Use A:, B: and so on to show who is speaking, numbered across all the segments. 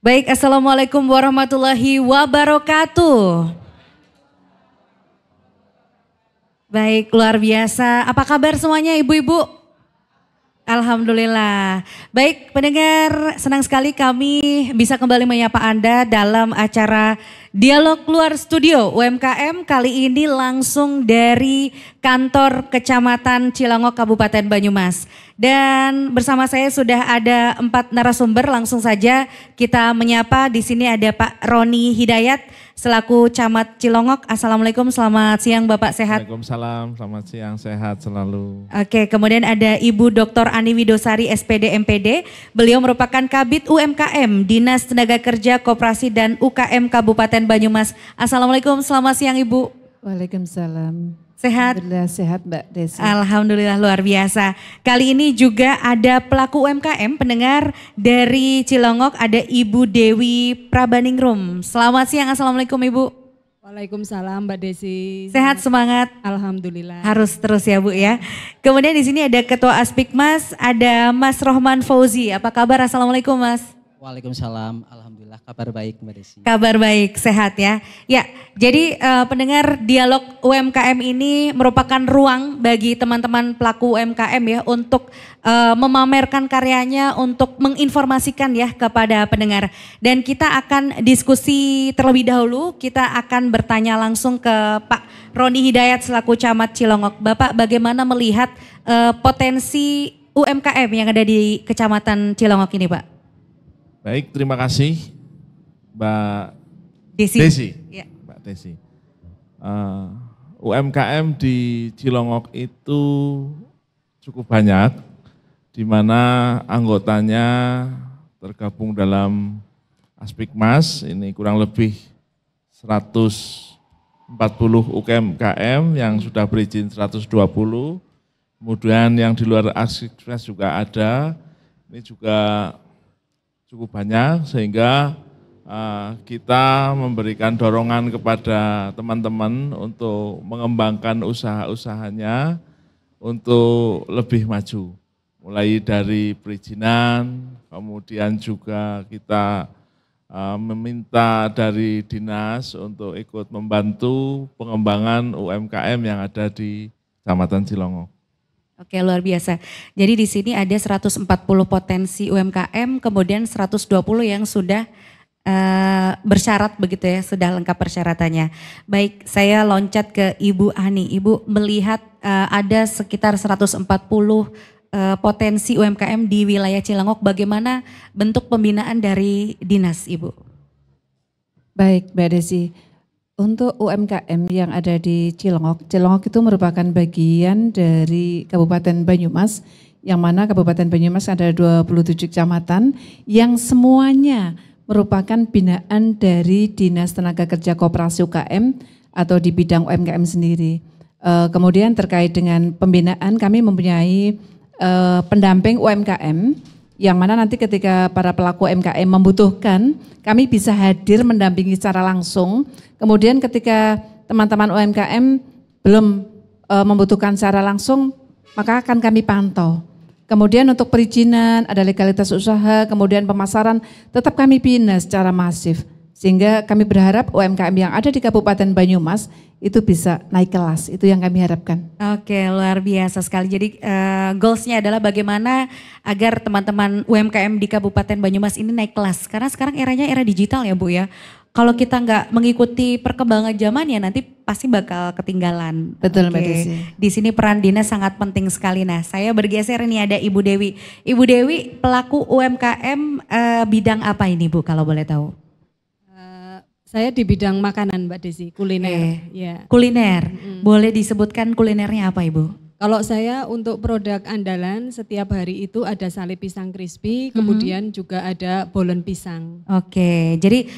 A: Baik, Assalamualaikum warahmatullahi wabarakatuh. Baik, luar biasa. Apa kabar semuanya ibu-ibu? Alhamdulillah. Baik, pendengar, senang sekali kami bisa kembali menyapa Anda dalam acara Dialog Luar Studio UMKM kali ini langsung dari kantor Kecamatan Cilongok Kabupaten Banyumas. Dan bersama saya sudah ada 4 narasumber, langsung saja kita menyapa. Di sini ada Pak Roni Hidayat selaku Camat Cilongok. Assalamualaikum, selamat siang Bapak, sehat?
B: Waalaikumsalam, selamat siang, sehat selalu.
A: Oke, kemudian ada Ibu Dr. Ani Widosari SPD MPD. Beliau merupakan Kabid UMKM Dinas Tenaga Kerja Koperasi dan UKM Kabupaten Banyumas. Assalamualaikum, selamat siang Ibu.
C: Waalaikumsalam.
A: Sehat?
C: Alhamdulillah sehat Mbak Desi.
A: Alhamdulillah luar biasa. Kali ini juga ada pelaku UMKM pendengar dari Cilongok, ada Ibu Dewi Prabaningrum. Selamat siang, Assalamualaikum Ibu.
D: Waalaikumsalam Mbak Desi.
A: Sehat, semangat?
D: Alhamdulillah.
A: Harus terus ya Bu ya. Kemudian di sini ada Ketua Aspikmas, ada Mas Rohman Fauzi. Apa kabar? Assalamualaikum Mas.
E: Waalaikumsalam, alhamdulillah kabar baik Mbak Desi.
A: Kabar baik, sehat ya. Ya, jadi pendengar Dialog UMKM ini merupakan ruang bagi teman-teman pelaku UMKM ya untuk memamerkan karyanya, untuk menginformasikan ya kepada pendengar. Dan kita akan diskusi terlebih dahulu, kita akan bertanya langsung ke Pak Roni Hidayat selaku Camat Cilongok. Bapak bagaimana melihat potensi UMKM yang ada di Kecamatan Cilongok ini Pak?
B: Baik, terima kasih Mbak
A: Desi. Ya.
B: Mbak Desi. UMKM di Cilongok itu cukup banyak, di mana anggotanya tergabung dalam Aspikmas, ini kurang lebih 140 UMKM yang sudah berizin 120, kemudian yang di luar Aspikmas juga ada, ini juga cukup banyak sehingga kita memberikan dorongan kepada teman-teman untuk mengembangkan usaha-usahanya untuk lebih maju. Mulai dari perizinan, kemudian juga kita meminta dari dinas untuk ikut membantu pengembangan UMKM yang ada di Kecamatan Cilongok.
A: Oke, luar biasa. Jadi di sini ada 140 potensi UMKM, kemudian 120 yang sudah bersyarat begitu ya, sudah lengkap persyaratannya. Baik, saya loncat ke Ibu Ani. Ibu melihat ada sekitar 140 potensi UMKM di wilayah Cilongok. Bagaimana bentuk pembinaan dari dinas, Ibu?
C: Baik Mbak Desi. Untuk UMKM yang ada di Cilongok, Cilongok itu merupakan bagian dari Kabupaten Banyumas, yang mana Kabupaten Banyumas ada 27 kecamatan yang semuanya merupakan binaan dari Dinas Tenaga Kerja Koperasi UKM atau di bidang UMKM sendiri. Kemudian terkait dengan pembinaan kami mempunyai pendamping UMKM, yang mana nanti ketika para pelaku UMKM membutuhkan, kami bisa hadir mendampingi secara langsung. Kemudian ketika teman-teman UMKM belum membutuhkan secara langsung, maka akan kami pantau. Kemudian untuk perizinan, ada legalitas usaha, kemudian pemasaran, tetap kami bina secara masif. Sehingga kami berharap UMKM yang ada di Kabupaten Banyumas itu bisa naik kelas, itu yang kami harapkan.
A: Oke, luar biasa sekali. Jadi goalsnya adalah bagaimana agar teman-teman UMKM di Kabupaten Banyumas ini naik kelas. Karena sekarang eranya era digital ya Bu ya. Kalau kita nggak mengikuti perkembangan zaman ya nanti pasti bakal ketinggalan.
C: Betul Mbak Desi.
A: Di sini peran dinas sangat penting sekali. Nah, saya bergeser ini ada Ibu Dewi. Ibu Dewi pelaku UMKM bidang apa ini Bu kalau boleh tahu?
D: Saya di bidang makanan Mbak Desi, kuliner. Ya.
A: Kuliner, boleh disebutkan kulinernya apa Ibu?
D: Kalau saya untuk produk andalan setiap hari itu ada sale pisang crispy, kemudian juga ada bolen pisang.
A: Oke, jadi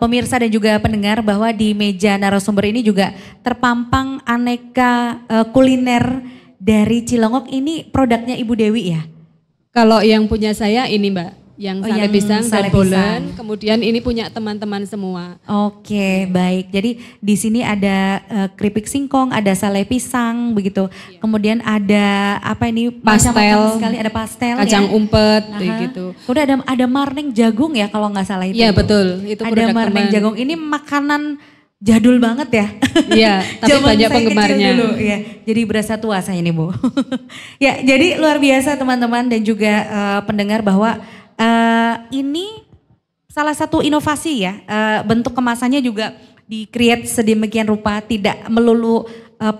A: pemirsa dan juga pendengar bahwa di meja narasumber ini juga terpampang aneka kuliner dari Cilongok. Ini produknya Ibu Dewi ya?
D: Kalau yang punya saya ini Mbak, Yang
A: Oh,
D: sale
A: yang
D: pisang
A: sale
D: dan bolen.
A: pisang.
D: Kemudian ini punya teman-teman semua.
A: Oke, baik. Jadi di sini ada keripik singkong, ada sale pisang, begitu. Kemudian ada apa ini?
D: Pastel.
A: Macam-macam sekali, ada pastel
D: Kacang
A: ya.
D: umpet
A: Aha.
D: kayak gitu.
A: Kemudian ada marning jagung ya kalau nggak salah itu.
D: Iya betul, itu
A: Ada
D: produk
A: marning
D: teman.
A: jagung. Ini makanan jadul banget ya.
D: Iya, tapi
A: Zaman
D: banyak
A: saya
D: penggemarnya.
A: kecil dulu, ya. Jadi berasa tua saya ini Bu. Ya, jadi luar biasa teman-teman dan juga pendengar bahwa ini salah satu inovasi ya. Bentuk kemasannya juga di-create sedemikian rupa, tidak melulu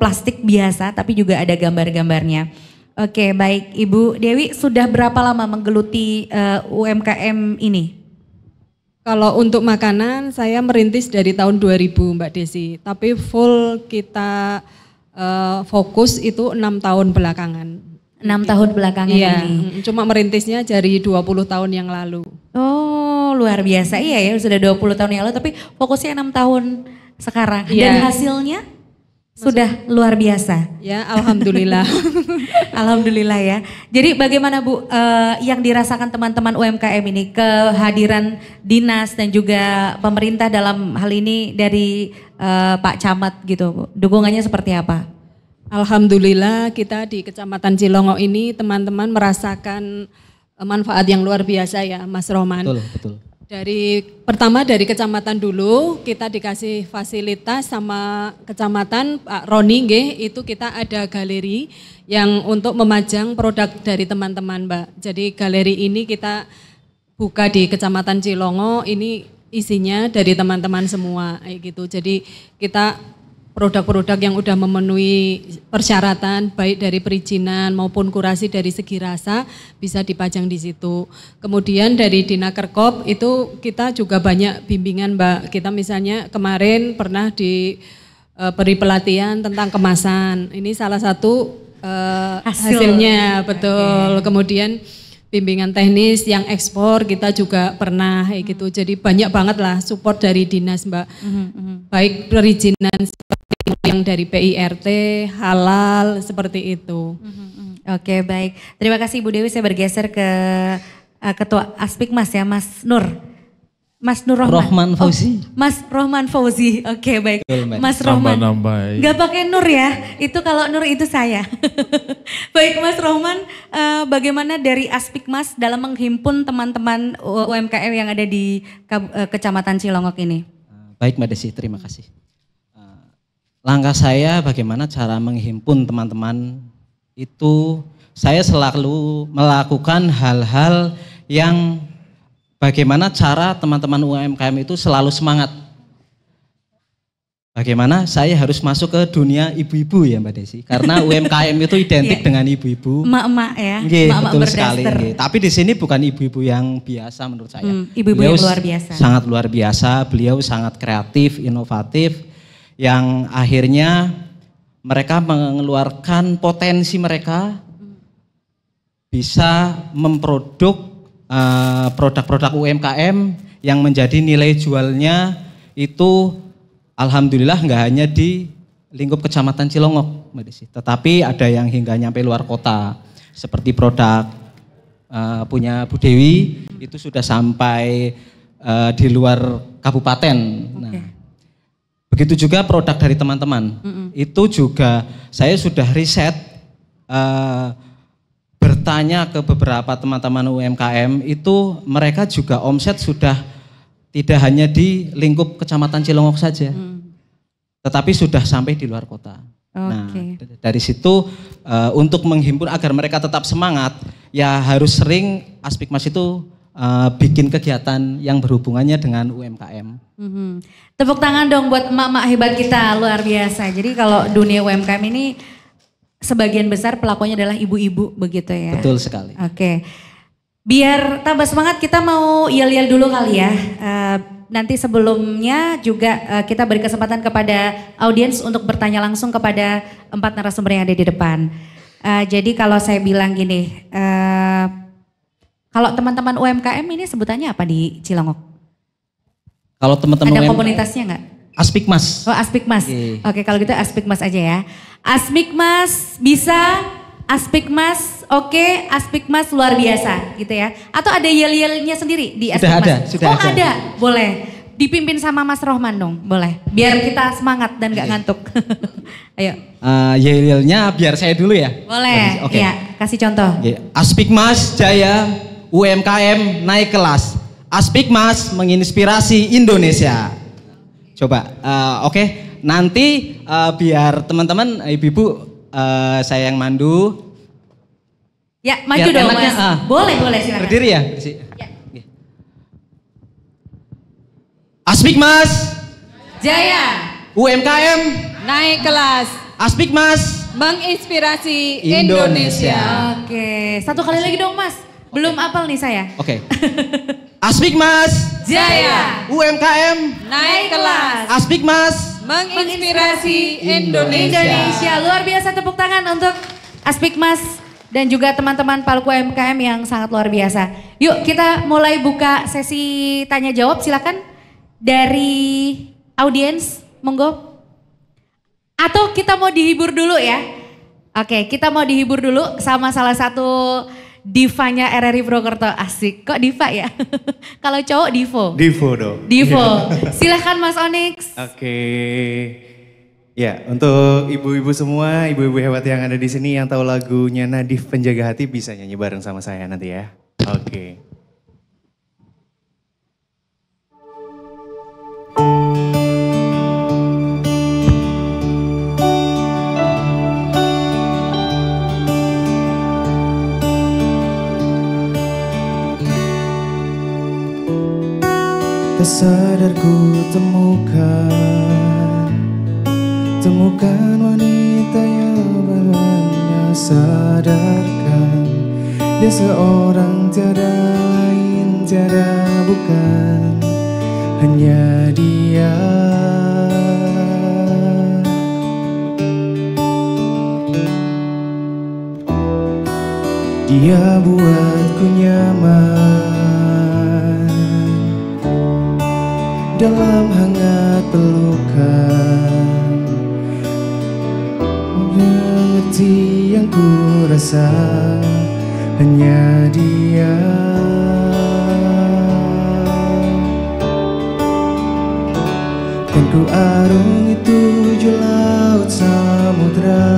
A: plastik biasa tapi juga ada gambar-gambarnya. Oke, baik Ibu Dewi, sudah berapa lama menggeluti UMKM ini?
D: Kalau untuk makanan saya merintis dari tahun 2000 Mbak Desi, tapi full kita fokus itu 6 tahun belakangan.
A: 6 tahun belakangan
D: Iya,
A: ini.
D: cuma merintisnya dari 20 tahun yang lalu.
A: Oh, luar biasa. Iya ya, sudah 20 tahun yang lalu tapi fokusnya 6 tahun sekarang.
D: Iya.
A: Dan hasilnya sudah luar biasa.
D: Ya, alhamdulillah.
A: Alhamdulillah ya. Jadi bagaimana Bu yang dirasakan teman-teman UMKM ini, kehadiran dinas dan juga pemerintah dalam hal ini dari Pak Camat gitu Bu. Dukungannya seperti apa?
D: Alhamdulillah kita di Kecamatan Cilongok ini teman-teman merasakan manfaat yang luar biasa ya Mas Rohman.
E: Betul, betul.
D: Pertama dari kecamatan dulu kita dikasih fasilitas sama kecamatan Pak Roni nggih, itu kita ada galeri yang untuk memajang produk dari teman-teman Mbak. Jadi galeri ini kita buka di Kecamatan Cilongok, ini isinya dari teman-teman semua kayak gitu. Jadi kita produk-produk yang udah memenuhi persyaratan baik dari perizinan maupun kurasi dari segi rasa bisa dipajang di situ. Kemudian dari Dinakerkop itu kita juga banyak bimbingan Mbak. Kita misalnya kemarin pernah diberi pelatihan tentang kemasan. Ini salah satu hasilnya betul. Kemudian bimbingan teknis yang ekspor kita juga pernah kayak gitu. Jadi banyak banget lah support dari dinas Mbak. Baik perizinan yang dari PIRT, halal, seperti itu.
A: Oke, baik. Terima kasih Ibu Dewi. Saya bergeser ke Ketua Aspikmas ya, Mas Nur. Mas Nur Rohman.
E: Fauzi.
A: Mas Rohman Fauzi. Oke, baik.
E: Betul, Mbak.
A: Mas Rohman.
B: Nambah-nambah.
A: Gak pakai Nur ya. Itu kalau Nur itu saya. Baik Mas Rohman, bagaimana dari Aspikmas dalam menghimpun teman-teman UMKM yang ada di Kecamatan Cilongok ini?
E: Baik Mbak Desi, terima kasih. Langkah saya bagaimana cara menghimpun teman-teman itu saya selalu melakukan hal-hal yang bagaimana cara teman-teman UMKM itu selalu semangat. Bagaimana saya harus masuk ke dunia ibu-ibu ya Mbak Desi, karena UMKM itu identik dengan ibu-ibu.
A: Emak-emak ya,
E: Nggih,
A: emak-emak
E: betul
A: berdaster.
E: sekali. Nggih. Tapi di sini bukan ibu-ibu yang biasa menurut saya.
A: Ibu-ibu
E: Beliau
A: yang luar biasa.
E: Sangat luar biasa, beliau sangat kreatif, inovatif, yang akhirnya mereka mengeluarkan potensi mereka bisa memproduk produk-produk UMKM yang menjadi nilai jualnya itu alhamdulillah nggak hanya di lingkup Kecamatan Cilongok, Mbak Desi, tetapi ada yang hingga nyampe luar kota. Seperti produk punya Bu Dewi itu sudah sampai di luar kabupaten. Nah, begitu juga produk dari teman-teman. Itu juga saya sudah riset, bertanya ke beberapa teman-teman UMKM itu mereka juga omset sudah tidak hanya di lingkup Kecamatan Cilongok saja, tetapi sudah sampai di luar kota. Nah, dari situ untuk menghimpun agar mereka tetap semangat, ya harus sering Aspikmas itu bikin kegiatan yang berhubungannya dengan UMKM.
A: Tepuk tangan dong buat emak-emak hebat kita, luar biasa. Jadi kalau dunia UMKM ini sebagian besar pelakunya adalah ibu-ibu begitu ya.
E: Betul sekali.
A: Oke. Biar tambah semangat kita mau yel-yel dulu kali ya. Nanti sebelumnya juga kita beri kesempatan kepada audiens untuk bertanya langsung kepada 4 narasumber yang ada di depan. Jadi kalau saya bilang gini, kalau teman-teman UMKM ini sebutannya apa di Cilongok?
E: Kalau teman-teman
A: Ada komunitasnya nggak?
E: Aspikmas.
A: Oh Aspikmas.
E: Oke.
A: Oke kalau gitu Aspikmas aja ya. Aspikmas bisa, Aspikmas oke, Aspikmas luar biasa gitu ya. Atau ada yel-yelnya sendiri di Aspikmas?
E: Sudah ada.
A: Ada, boleh. Dipimpin sama Mas Rohman dong, boleh. Biar kita semangat dan gak ngantuk. Ayo.
E: Yel-yelnya biar saya dulu ya.
A: Boleh,
E: Oke.
A: iya, kasih contoh.
E: Aspikmas Jaya UMKM naik kelas. Aspikmas menginspirasi Indonesia. Coba, oke. Nanti biar teman-teman, ibu-ibu saya yang mandu.
A: Ya, maju
E: Biar
A: dong
E: enaknya,
A: Mas. Boleh silakan.
E: Berdiri ya?
A: Ya.
E: Aspikmas
D: Jaya,
E: UMKM
D: naik kelas,
E: Aspikmas
D: menginspirasi
E: Indonesia.
D: Indonesia.
A: Oke, satu kali lagi dong Mas. Belum apal nih saya.
E: Oke. Aspikmas
D: Jaya,
E: UMKM
D: naik kelas,
E: Aspikmas
D: menginspirasi Indonesia.
A: Indonesia. Luar biasa, tepuk tangan untuk Aspikmas dan juga teman-teman Palku UMKM yang sangat luar biasa. Yuk kita mulai buka sesi tanya jawab, silakan dari audiens, monggo. Atau kita mau dihibur dulu ya? Oke, kita mau dihibur dulu sama salah satu divanya RRI Purwokerto. Asik, kok diva ya? Kalau cowok divo.
F: Divo dong.
A: Divo. Silahkan Mas Onyx.
F: Oke. Ya, untuk ibu-ibu semua, ibu-ibu hebat yang ada di sini yang tahu lagunya Nadif Penjaga Hati bisa nyanyi bareng sama saya nanti ya. Oke. Tak sadar ku temukan wanita yang banyak sadarkan. Dia seorang tiada lain, tiada bukan, hanya dia. Dia buatku nyaman dalam hangat pelukan. Mengerti yang ku rasa, hanya dia. Kan ku arungi 7 laut samudra,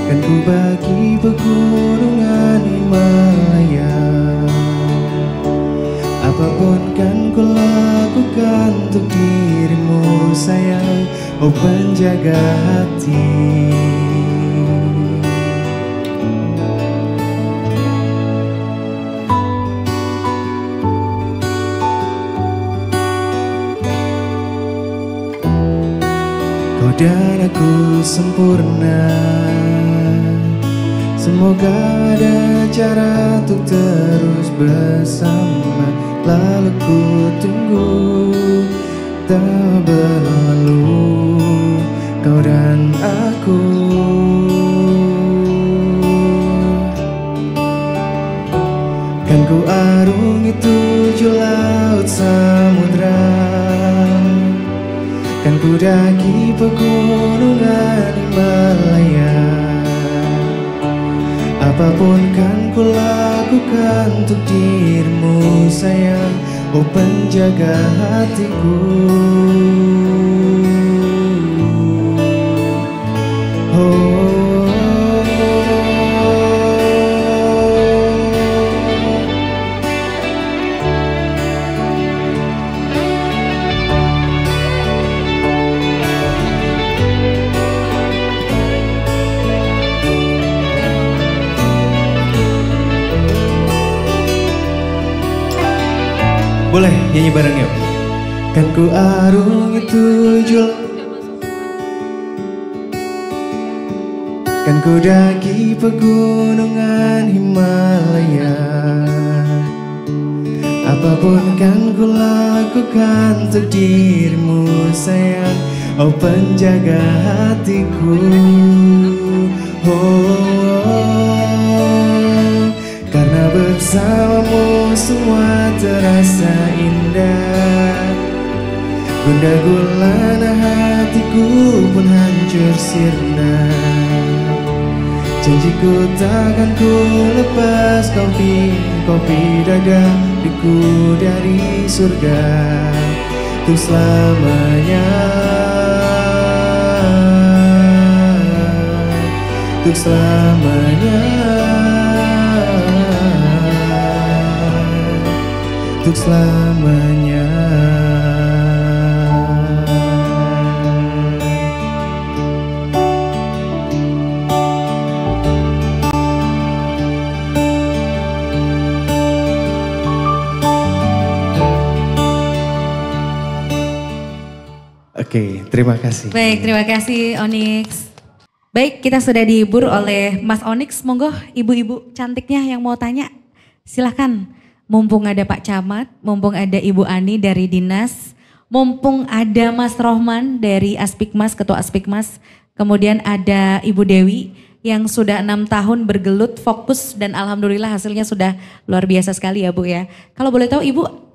F: kan ku bagi pegunungan Himalaya. Apapun kan ku lakukan untuk dirimu sayang, oh penjaga hati. Kau dan aku sempurna, semoga ada cara untuk terus bersama. Lalu ku tunggu tak berlalu, kau dan aku. Kan ku arungi 7 laut samudra, kan ku daki pegunungan Himalaya. Apapun kan ku lakukan untuk dirimu sayang, oh penjaga hatiku. Boleh nyanyi bareng yuk. Kan ku arungi 7, kan ku daki pegunungan Himalaya. Apapun kan ku lakukan untuk dirimu sayang, oh penjaga hatiku. Karena bersamamu semua terasa indah. Gundah gulana hatiku pun hancur sirna. Janjiku takkan ku lepas kopi daganganku dari surga untuk selamanya, untuk selamanya, untuk selamanya. Oke, terima kasih.
A: Baik, terima kasih Onyx. Baik, kita sudah dihibur oleh Mas Onyx. Monggo ibu-ibu cantiknya yang mau tanya, silahkan. Mumpung ada Pak Camat, mumpung ada Ibu Ani dari Dinas, mumpung ada Mas Rohman dari Aspikmas, Ketua Aspikmas, kemudian ada Ibu Dewi yang sudah 6 tahun bergelut, fokus, dan alhamdulillah hasilnya sudah luar biasa sekali ya Bu ya. Kalau boleh tahu Ibu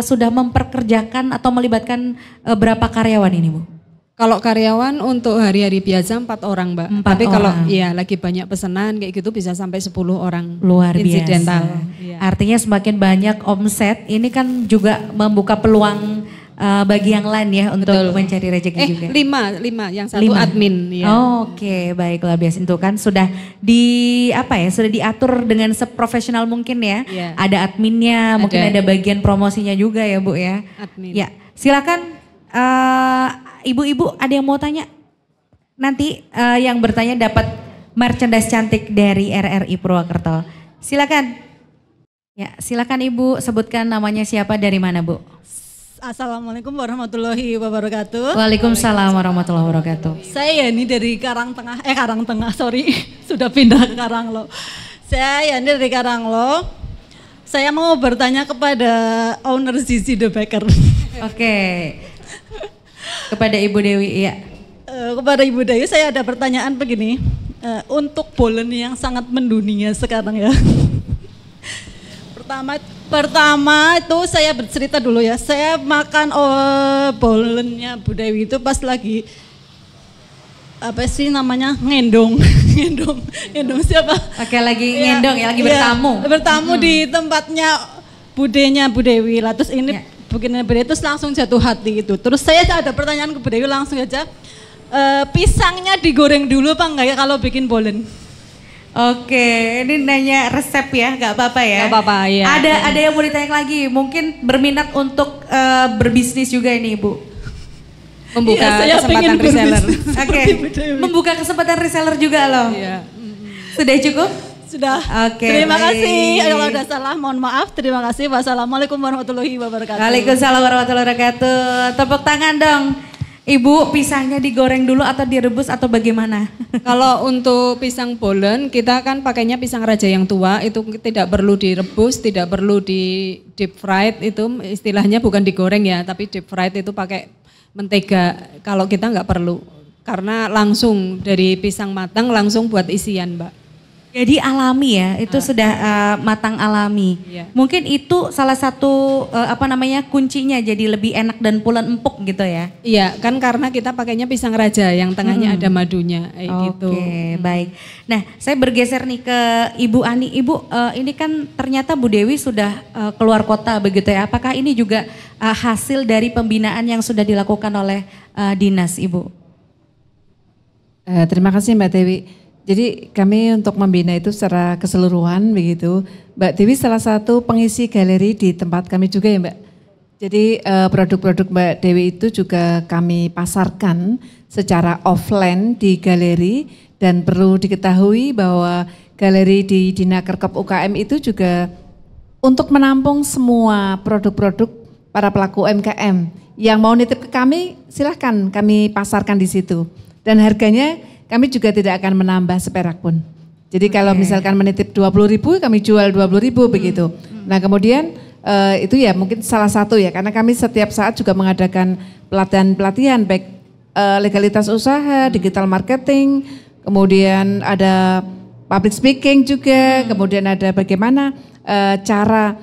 A: sudah memperkerjakan atau melibatkan berapa karyawan ini Bu?
D: Kalau karyawan untuk hari-hari biasa 4 orang Mbak.
A: 4
D: Tapi kalau
A: orang.
D: ya lagi banyak pesanan kayak gitu bisa sampai 10 orang.
A: Luar
D: insidental.
A: biasa.
D: Iya.
A: Artinya semakin banyak omset, ini kan juga membuka peluang bagi yang lain ya untuk
D: Betul.
A: mencari rezeki juga.
D: 5 yang satu
A: 5.
D: admin. Ya.
A: Oke, baiklah biasa itu kan sudah sudah diatur dengan seprofesional mungkin ya.
D: Iya.
A: Ada adminnya, mungkin
D: Ada.
A: ada bagian promosinya juga ya Bu ya.
D: Admin.
A: Ya, silakan ibu-ibu ada yang mau tanya? Nanti yang bertanya dapat merchandise cantik dari RRI Purwokerto. Silakan. Ya, silakan Ibu sebutkan namanya siapa dari mana Bu?
G: Assalamualaikum warahmatullahi wabarakatuh.
A: Waalaikumsalam warahmatullahi wabarakatuh.
G: Saya Yani dari Karangtengah, sorry, sudah pindah ke Karanglo. Saya Yani dari Karanglo. Saya mau bertanya kepada owner Zizi The Baker.
A: Oke. Kepada Ibu Dewi, iya.
G: Kepada Ibu Dewi saya ada pertanyaan begini. Untuk bolen yang sangat mendunia sekarang ya. Pertama itu saya bercerita dulu ya. Saya makan bolennya Bu Dewi itu pas lagi apa sih namanya ngendong siapa?
A: Oke, lagi ngendong ya, lagi bertamu.
G: Bertamu di tempatnya budenya Bu Dewi lah. Terus ini begini Bu Dewi terus langsung jatuh hati gitu. Terus saya ada pertanyaan ke Bu Dewi langsung aja. Pisangnya digoreng dulu apa enggak ya kalau bikin bolen?
A: Oke, ini nanya resep ya, nggak apa-apa ya.
D: Nggak apa-apa, ya.
A: Ada yang mau ditanya lagi, mungkin berminat untuk berbisnis juga ini Ibu.
D: Membuka
G: Iya, saya
D: kesempatan
G: pengen
D: reseller.
G: berbisnis.
A: Oke, membuka kesempatan reseller juga loh.
D: Iya.
A: Sudah cukup?
G: Sudah.
A: Oke,
G: Terima
A: baik.
G: kasih. Kalau ada salah mohon maaf. Terima kasih. Wassalamualaikum warahmatullahi wabarakatuh.
A: Waalaikumsalam warahmatullahi wabarakatuh. Tepuk tangan dong. Ibu, pisangnya digoreng dulu atau direbus atau bagaimana?
D: Kalau untuk pisang bolen kita kan pakainya pisang raja yang tua, itu tidak perlu direbus, tidak perlu di deep fried, itu istilahnya bukan digoreng ya, tapi deep fried itu pakai mentega. Kalau kita nggak perlu, karena langsung dari pisang matang langsung buat isian Mbak.
A: Jadi alami ya, itu sudah matang alami.
D: Iya.
A: Mungkin itu salah satu kuncinya jadi lebih enak dan pulen empuk gitu ya.
D: Iya, kan karena kita pakainya pisang raja yang tengahnya ada madunya kayak gitu.
A: Oke, baik. Nah, saya bergeser nih ke Ibu Ani. Ibu, ini kan ternyata Bu Dewi sudah keluar kota begitu ya. Apakah ini juga hasil dari pembinaan yang sudah dilakukan oleh dinas, Ibu?
C: Terima kasih Mbak Dewi. Jadi kami untuk membina itu secara keseluruhan begitu. Mbak Dewi salah satu pengisi galeri di tempat kami juga ya Mbak. Jadi produk-produk Mbak Dewi itu juga kami pasarkan secara offline di galeri dan perlu diketahui bahwa galeri di Dinakerkop UKM itu juga untuk menampung semua produk-produk para pelaku UMKM. Yang mau nitip ke kami silahkan kami pasarkan di situ. Dan harganya kami juga tidak akan menambah seperak pun. Jadi kalau misalkan menitip 20.000 kami jual 20.000 begitu. Nah kemudian itu ya mungkin salah satu ya karena kami setiap saat juga mengadakan pelatihan-pelatihan baik legalitas usaha, digital marketing, kemudian ada public speaking juga, kemudian ada bagaimana cara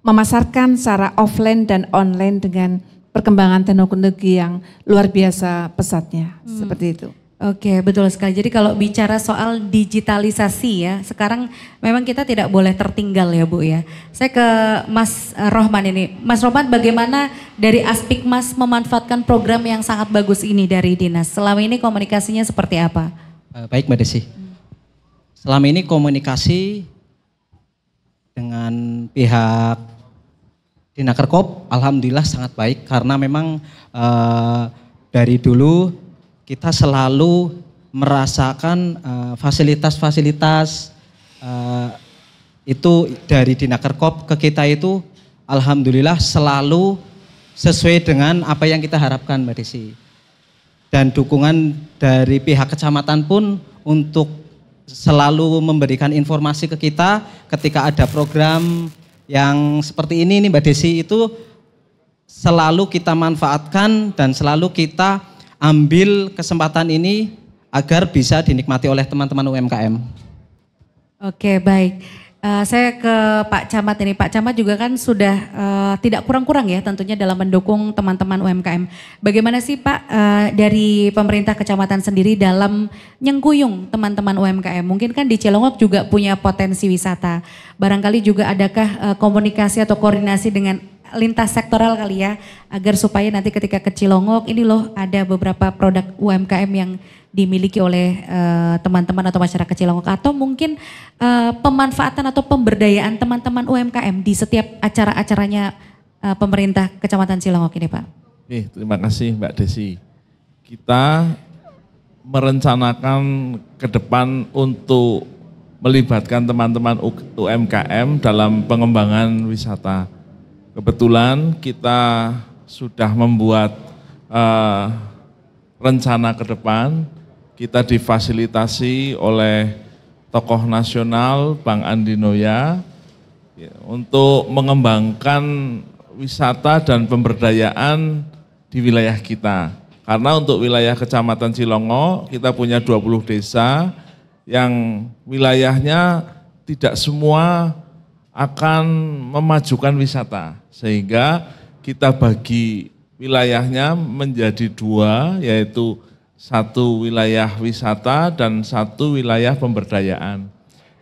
C: memasarkan secara offline dan online dengan perkembangan teknologi yang luar biasa pesatnya, seperti itu.
A: Oke, betul sekali. Jadi kalau bicara soal digitalisasi ya, sekarang memang kita tidak boleh tertinggal ya Bu ya. Saya ke Mas Rohman ini. Mas Rohman, bagaimana dari aspek Mas memanfaatkan program yang sangat bagus ini dari Dinas? Selama ini komunikasinya seperti apa?
E: Baik Mbak Desi. Selama ini komunikasi dengan pihak Dinakerkop alhamdulillah sangat baik karena memang dari dulu kita selalu merasakan fasilitas-fasilitas itu dari Dinakerkop ke kita itu alhamdulillah selalu sesuai dengan apa yang kita harapkan Mbak Desi. Dan dukungan dari pihak kecamatan pun untuk selalu memberikan informasi ke kita ketika ada program yang seperti ini nih Mbak Desi, itu selalu kita manfaatkan dan selalu kita ambil kesempatan ini agar bisa dinikmati oleh teman-teman UMKM.
A: Oke, baik. Saya ke Pak Camat ini. Pak Camat juga kan sudah tidak kurang-kurang ya tentunya dalam mendukung teman-teman UMKM. Bagaimana sih Pak dari pemerintah kecamatan sendiri dalam nyengkuyung teman-teman UMKM? Mungkin kan di Cilongok juga punya potensi wisata. Barangkali juga adakah komunikasi atau koordinasi dengan lintas sektoral kali ya, agar supaya nanti ketika ke Cilongok ini loh ada beberapa produk UMKM yang dimiliki oleh teman-teman atau masyarakat Cilongok, atau mungkin pemanfaatan atau pemberdayaan teman-teman UMKM di setiap acara-acaranya pemerintah Kecamatan Cilongok ini Pak.
B: Terima kasih Mbak Desi. Kita merencanakan ke depan untuk melibatkan teman-teman UMKM dalam pengembangan wisata. Kebetulan kita sudah membuat rencana ke depan, kita difasilitasi oleh tokoh nasional Bang Andi Noya ya, untuk mengembangkan wisata dan pemberdayaan di wilayah kita. Karena untuk wilayah Kecamatan Cilongok kita punya 20 desa yang wilayahnya tidak semua akan memajukan wisata, sehingga kita bagi wilayahnya menjadi dua, yaitu satu wilayah wisata dan satu wilayah pemberdayaan.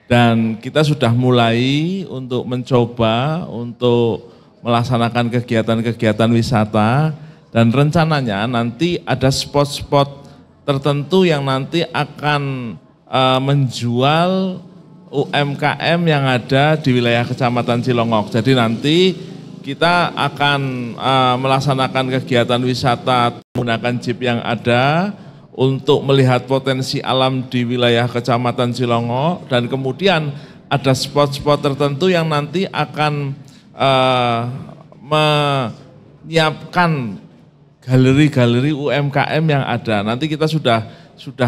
B: Dan kita sudah mulai untuk mencoba untuk melaksanakan kegiatan-kegiatan wisata, dan rencananya nanti ada spot-spot tertentu yang nanti akan menjual UMKM yang ada di wilayah Kecamatan Cilongok. Jadi nanti kita akan melaksanakan kegiatan wisata menggunakan jeep yang ada untuk melihat potensi alam di wilayah Kecamatan Cilongok, dan kemudian ada spot-spot tertentu yang nanti akan menyiapkan galeri-galeri UMKM yang ada. Nanti kita sudah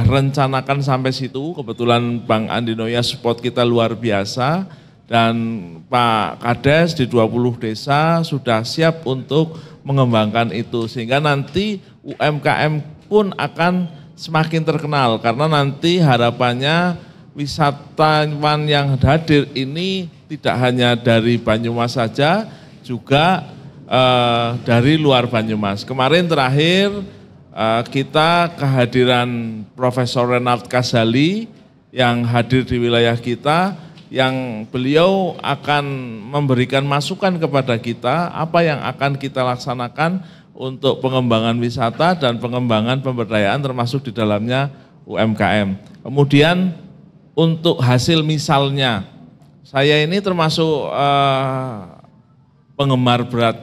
B: rencanakan sampai situ. Kebetulan Bang Andi Noya support kita luar biasa, dan Pak Kades di 20 desa sudah siap untuk mengembangkan itu, sehingga nanti UMKM pun akan semakin terkenal, karena nanti harapannya wisatawan yang hadir ini tidak hanya dari Banyumas saja, juga dari luar Banyumas. Kemarin terakhir kita kehadiran Profesor Renard Kasali yang hadir di wilayah kita, yang beliau akan memberikan masukan kepada kita apa yang akan kita laksanakan untuk pengembangan wisata dan pengembangan pemberdayaan termasuk di dalamnya UMKM. Kemudian untuk hasil misalnya, saya ini termasuk penggemar berat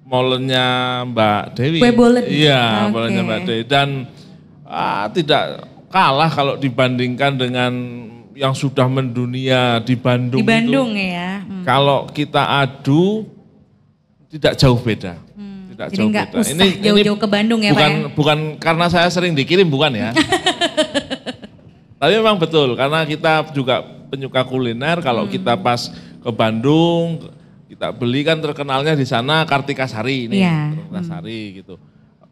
B: molennya Mbak Dewi. Iya, molennya Mbak Dewi, dan tidak kalah kalau dibandingkan dengan yang sudah mendunia di Bandung.
A: Di Bandung
B: itu,
A: ya.
B: Kalau kita adu tidak jauh beda. Tidak
A: Jadi
B: jauh
A: nggak
B: beda.
A: usah jauh-jauh ke Bandung ya Pak ya?
B: Bukan karena saya sering dikirim, bukan ya. Tapi memang betul, karena kita juga penyuka kuliner. Kalau kita pas ke Bandung, kita beli kan terkenalnya di sana Kartika Sari ini, Kartika Sari gitu.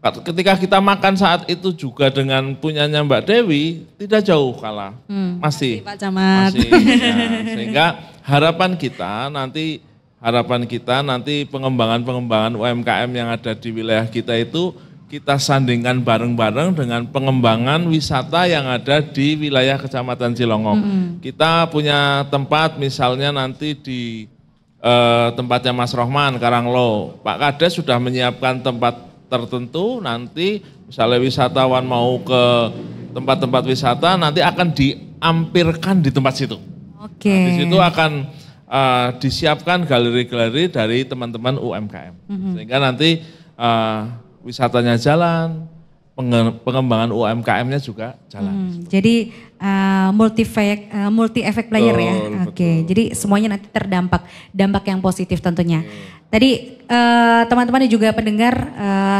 B: Ketika kita makan saat itu juga dengan punyanya Mbak Dewi, tidak jauh kalah, masih.
D: Pak Camat.
B: Masih, ya. Sehingga harapan kita nanti pengembangan UMKM yang ada di wilayah kita itu kita sandingkan bareng-bareng dengan pengembangan wisata yang ada di wilayah Kecamatan Cilongok. Kita punya tempat misalnya nanti di tempatnya Mas Rohman, Karanglo. Pak Kades sudah menyiapkan tempat tertentu, nanti misalnya wisatawan mau ke tempat-tempat wisata, nanti akan diampirkan di tempat situ.
A: Oke.
B: Nah, di situ akan disiapkan galeri-galeri dari teman-teman UMKM. Sehingga nanti wisatanya jalan, pengembangan UMKM-nya juga jalan.
A: Jadi multi efek player ya. Oke. Jadi semuanya nanti dampak yang positif tentunya. Tadi teman-teman juga pendengar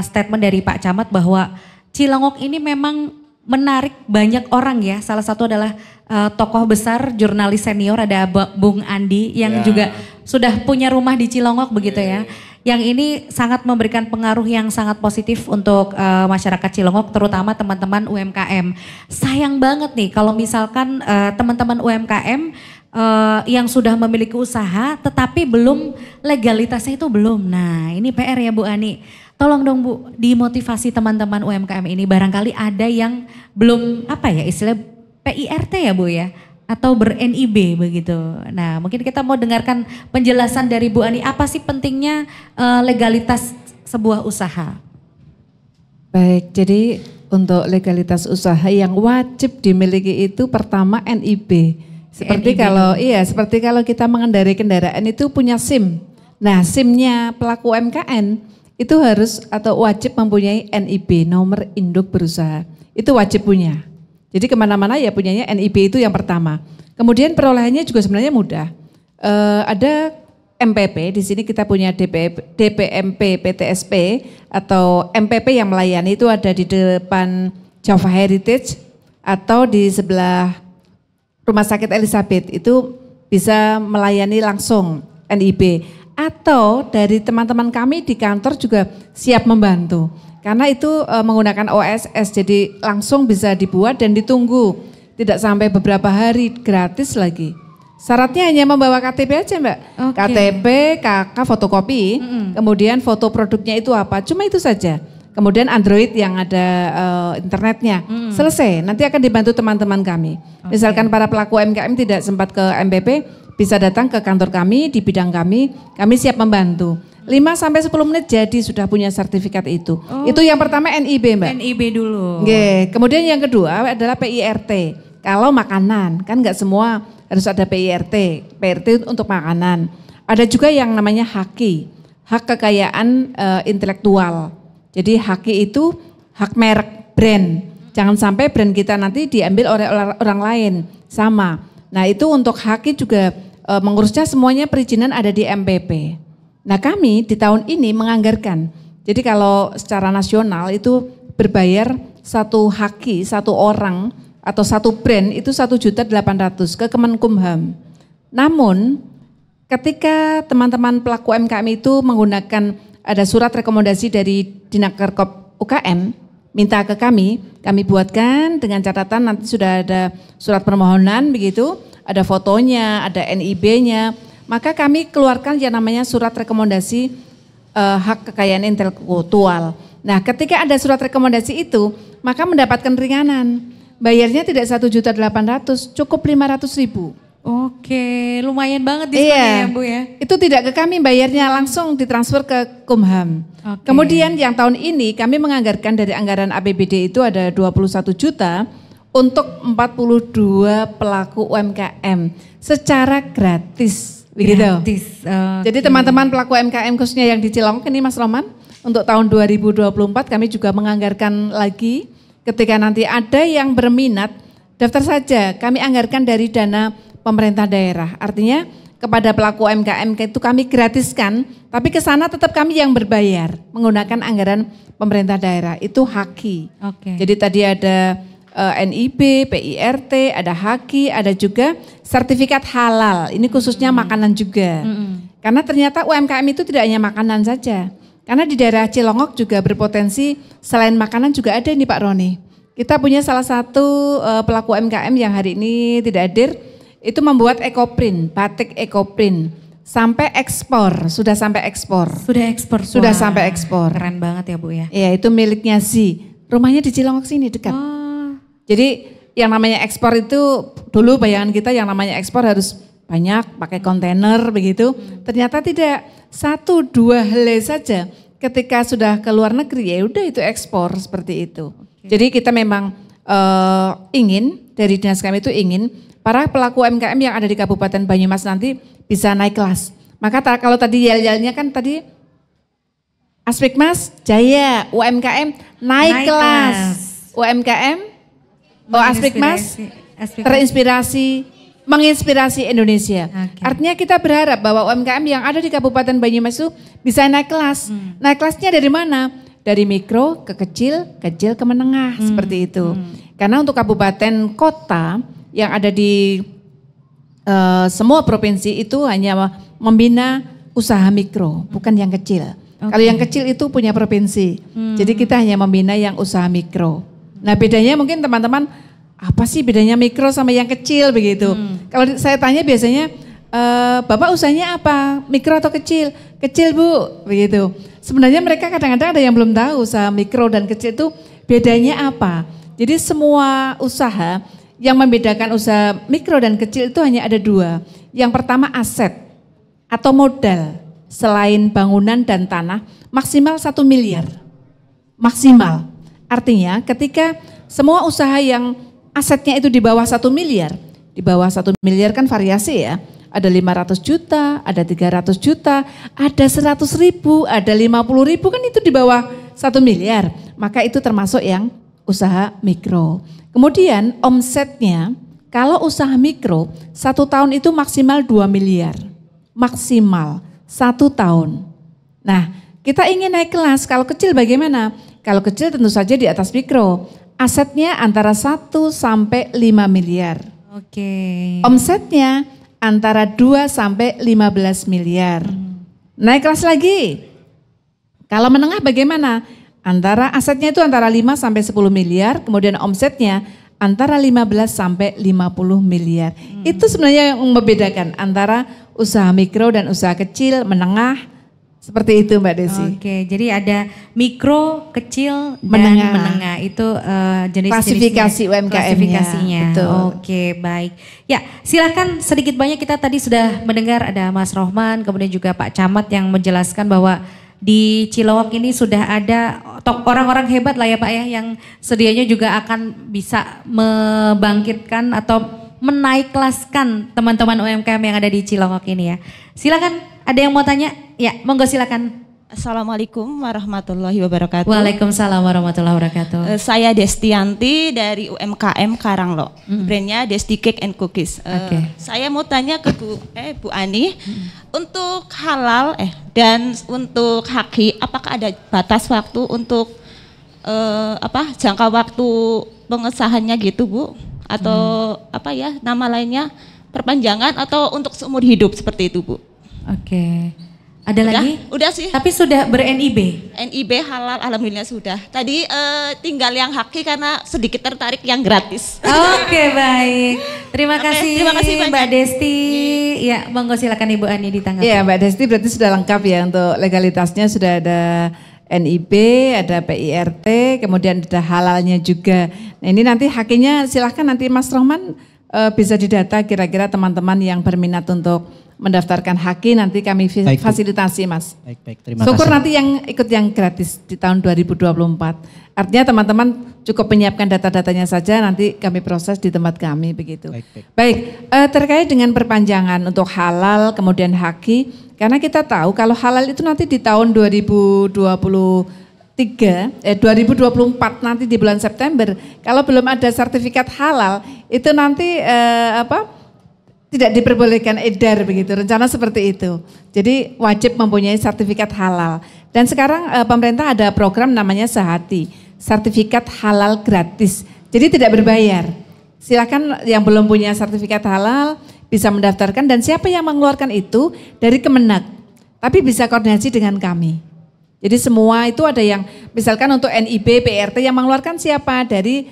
A: statement dari Pak Camat bahwa Cilongok ini memang menarik banyak orang ya. Salah satu adalah tokoh besar jurnalis senior ada Bung Andi yang juga sudah punya rumah di Cilongok begitu ya. Yang ini sangat memberikan pengaruh yang sangat positif untuk masyarakat Cilongok, terutama teman-teman UMKM. Sayang banget nih kalau misalkan teman-teman UMKM yang sudah memiliki usaha tetapi belum legalitasnya itu belum. Nah ini PR ya Bu Ani. Tolong dong Bu dimotivasi teman-teman UMKM ini, barangkali ada yang belum istilah PIRT ya Bu ya. Atau ber-NIB begitu. Nah mungkin kita mau dengarkan penjelasan dari Bu Ani, apa sih pentingnya legalitas sebuah usaha?
C: Baik, jadi untuk legalitas usaha yang wajib dimiliki itu pertama NIB. Seperti kalau kita mengendarai kendaraan itu punya SIM. Nah SIM-nya pelaku UMKM itu harus atau wajib mempunyai NIB, nomor induk berusaha. Itu wajib punya. Jadi kemana-mana ya punyanya NIB itu yang pertama. Kemudian perolehannya juga sebenarnya mudah. Ada MPP, di sini kita punya DPMP PTSP atau MPP yang melayani itu ada di depan Java Heritage atau di sebelah Rumah Sakit Elizabeth itu bisa melayani langsung NIB. Atau dari teman-teman kami di kantor juga siap membantu. Karena itu menggunakan OSS, jadi langsung bisa dibuat dan ditunggu. Tidak sampai beberapa hari, gratis lagi. Syaratnya hanya membawa KTP aja Mbak. KTP, KK, fotokopi, kemudian foto produknya itu apa, cuma itu saja. Kemudian Android yang ada internetnya, selesai. Nanti akan dibantu teman-teman kami. Misalkan para pelaku UMKM tidak sempat ke MPP, bisa datang ke kantor kami, di bidang kami siap membantu. 5-10 menit jadi sudah punya sertifikat itu. Itu yang pertama NIB Mbak.
A: NIB dulu.
C: Oke. Kemudian yang kedua adalah PIRT. Kalau makanan, kan nggak semua harus ada PIRT. PIRT untuk makanan. Ada juga yang namanya HAKI, hak kekayaan intelektual. Jadi HAKI itu hak merek brand. Jangan sampai brand kita nanti diambil oleh orang lain. Sama. Nah itu untuk HAKI juga mengurusnya semuanya perizinan ada di MPP. Nah kami di tahun ini menganggarkan, jadi kalau secara nasional itu berbayar satu HAKI, satu orang atau satu brand itu 1.800.000 ke Kemenkumham. Namun ketika teman-teman pelaku UMKM itu menggunakan ada surat rekomendasi dari Dinakerkop UKM, minta ke kami buatkan dengan catatan nanti sudah ada surat permohonan begitu, ada fotonya, ada NIB-nya. Maka kami keluarkan yang namanya surat rekomendasi hak kekayaan intelektual. Nah ketika ada surat rekomendasi itu, maka mendapatkan ringanan. Bayarnya tidak 1.800.000, cukup 500.000.
A: Oke, lumayan banget diskonnya ya Bu ya.
C: Itu tidak ke kami, bayarnya langsung ditransfer ke Kumham. Kemudian yang tahun ini kami menganggarkan dari anggaran APBD itu ada 21 juta untuk 42 pelaku UMKM secara gratis. Begitu. Jadi teman-teman pelaku UMKM khususnya yang di Cilongok ini Mas Roman, untuk tahun 2024 kami juga menganggarkan lagi ketika nanti ada yang berminat, daftar saja. Kami anggarkan dari dana pemerintah daerah. Artinya kepada pelaku UMKM itu kami gratiskan, tapi ke sana tetap kami yang berbayar menggunakan anggaran pemerintah daerah. Itu HAKI. Jadi tadi ada NIB, PIRT, ada HAKI, ada juga sertifikat halal. Ini khususnya makanan juga. Karena ternyata UMKM itu tidak hanya makanan saja. Karena di daerah Cilongok juga berpotensi selain makanan juga ada nih Pak Roni. Kita punya salah satu pelaku UMKM yang hari ini tidak hadir, itu membuat ekoprint, batik ekoprint. sampai ekspor, sudah sampai ekspor.
A: Sudah ekspor.
C: Sudah
A: Wah,
C: sampai ekspor.
A: Keren banget ya Bu ya.
C: Iya, itu miliknya Z. Rumahnya di Cilongok sini dekat.
A: Oh.
C: Jadi yang namanya ekspor itu dulu bayangan kita yang namanya ekspor harus banyak pakai kontainer begitu. Ternyata tidak, 1-2 helai saja ketika sudah ke luar negeri ya udah itu ekspor seperti itu. Jadi kita memang ingin dari dinas kami itu ingin para pelaku UMKM yang ada di Kabupaten Banyumas nanti bisa naik kelas. Maka kalau tadi yel-yelnya kan tadi Aspekmas Jaya UMKM naik kelas. UMKM Aspekmas terinspirasi menginspirasi Indonesia. Artinya kita berharap bahwa UMKM yang ada di Kabupaten Banyumas itu bisa naik kelas. Naik kelasnya dari mana? Dari mikro ke kecil, kecil ke menengah seperti itu. Karena untuk kabupaten kota yang ada di semua provinsi itu hanya membina usaha mikro, bukan yang kecil. Kalau yang kecil itu punya provinsi. Jadi kita hanya membina yang usaha mikro. Nah bedanya mungkin teman-teman, apa sih bedanya mikro sama yang kecil begitu. Kalau saya tanya biasanya, Bapak usahanya apa? Mikro atau kecil? Kecil Bu, begitu. Sebenarnya mereka kadang-kadang ada yang belum tahu usaha mikro dan kecil itu bedanya apa. Jadi semua usaha yang membedakan usaha mikro dan kecil itu hanya ada 2. Yang pertama aset atau modal. Selain bangunan dan tanah maksimal 1 miliar. Maksimal. Artinya ketika semua usaha yang asetnya itu di bawah 1 miliar. Di bawah 1 miliar kan variasi ya. Ada 500 juta, ada 300 juta, ada 100 ribu, ada 50 ribu kan itu di bawah 1 miliar. Maka itu termasuk yang usaha mikro. Kemudian omsetnya kalau usaha mikro 1 tahun itu maksimal 2 miliar. Maksimal 1 tahun. Nah kita ingin naik kelas, kalau kecil bagaimana? Kalau kecil tentu saja di atas mikro. Asetnya antara 1 sampai 5 miliar. Omsetnya antara 2 sampai 15 miliar. Naik kelas lagi. Kalau menengah bagaimana? Antara asetnya itu antara 5 sampai 10 miliar, kemudian omsetnya antara 15 sampai 50 miliar. Itu sebenarnya yang membedakan antara usaha mikro dan usaha kecil, menengah. Seperti itu Mbak Desi.
A: Jadi ada mikro, kecil, dan menengah. Itu jenis
C: klasifikasi
A: UMKM-nya. Oke, baik. Ya, silakan sedikit banyak kita tadi sudah mendengar ada Mas Rohman, kemudian juga Pak Camat yang menjelaskan bahwa di Cilongok ini sudah ada orang-orang hebat lah ya Pak ya, yang sedianya juga akan bisa membangkitkan atau menaik kelaskan teman-teman UMKM yang ada di Cilongok ini ya. Silakan, ada yang mau tanya? Ya, monggo silakan.
H: Assalamualaikum warahmatullahi wabarakatuh.
A: Waalaikumsalam warahmatullahi wabarakatuh.
H: Saya Destianti dari UMKM Karanglo. Brandnya Desti Cake and Cookies. Saya mau tanya ke Bu Ani, untuk halal dan untuk haki, apakah ada batas waktu untuk jangka waktu pengesahannya gitu Bu? Atau nama lainnya perpanjangan atau untuk seumur hidup seperti itu Bu?
A: Ada lagi?
H: Udah sih.
A: Tapi sudah ber-NIB?
H: NIB halal, alhamdulillah sudah. Tadi tinggal yang haki karena sedikit tertarik yang gratis.
A: Baik. Terima kasih Mbak Desti. Ya, monggo silakan Ibu Ani ditanggapi.
C: Iya Mbak Desti berarti sudah lengkap ya untuk legalitasnya, sudah ada NIB, ada PIRT, kemudian ada halalnya juga. Nah ini nanti hakinya silahkan nanti Mas Rohman bisa didata kira-kira teman-teman yang berminat untuk mendaftarkan haki nanti kami fasilitasi Mas.
E: Baik, terima kasih.
C: Syukur nanti yang ikut yang gratis di tahun 2024. Artinya teman-teman cukup menyiapkan data-datanya saja, nanti kami proses di tempat kami begitu. Baik, terkait dengan perpanjangan untuk halal kemudian haki, karena kita tahu kalau halal itu nanti di tahun 2024 nanti di bulan September, kalau belum ada sertifikat halal itu nanti tidak diperbolehkan edar begitu, rencana seperti itu. Jadi wajib mempunyai sertifikat halal. Dan sekarang pemerintah ada program namanya Sehati, sertifikat halal gratis. Jadi tidak berbayar. Silakan yang belum punya sertifikat halal bisa mendaftarkan, dan siapa yang mengeluarkan itu dari Kemenak. Tapi bisa koordinasi dengan kami. Jadi semua itu ada yang misalkan untuk NIB, PRT yang mengeluarkan siapa dari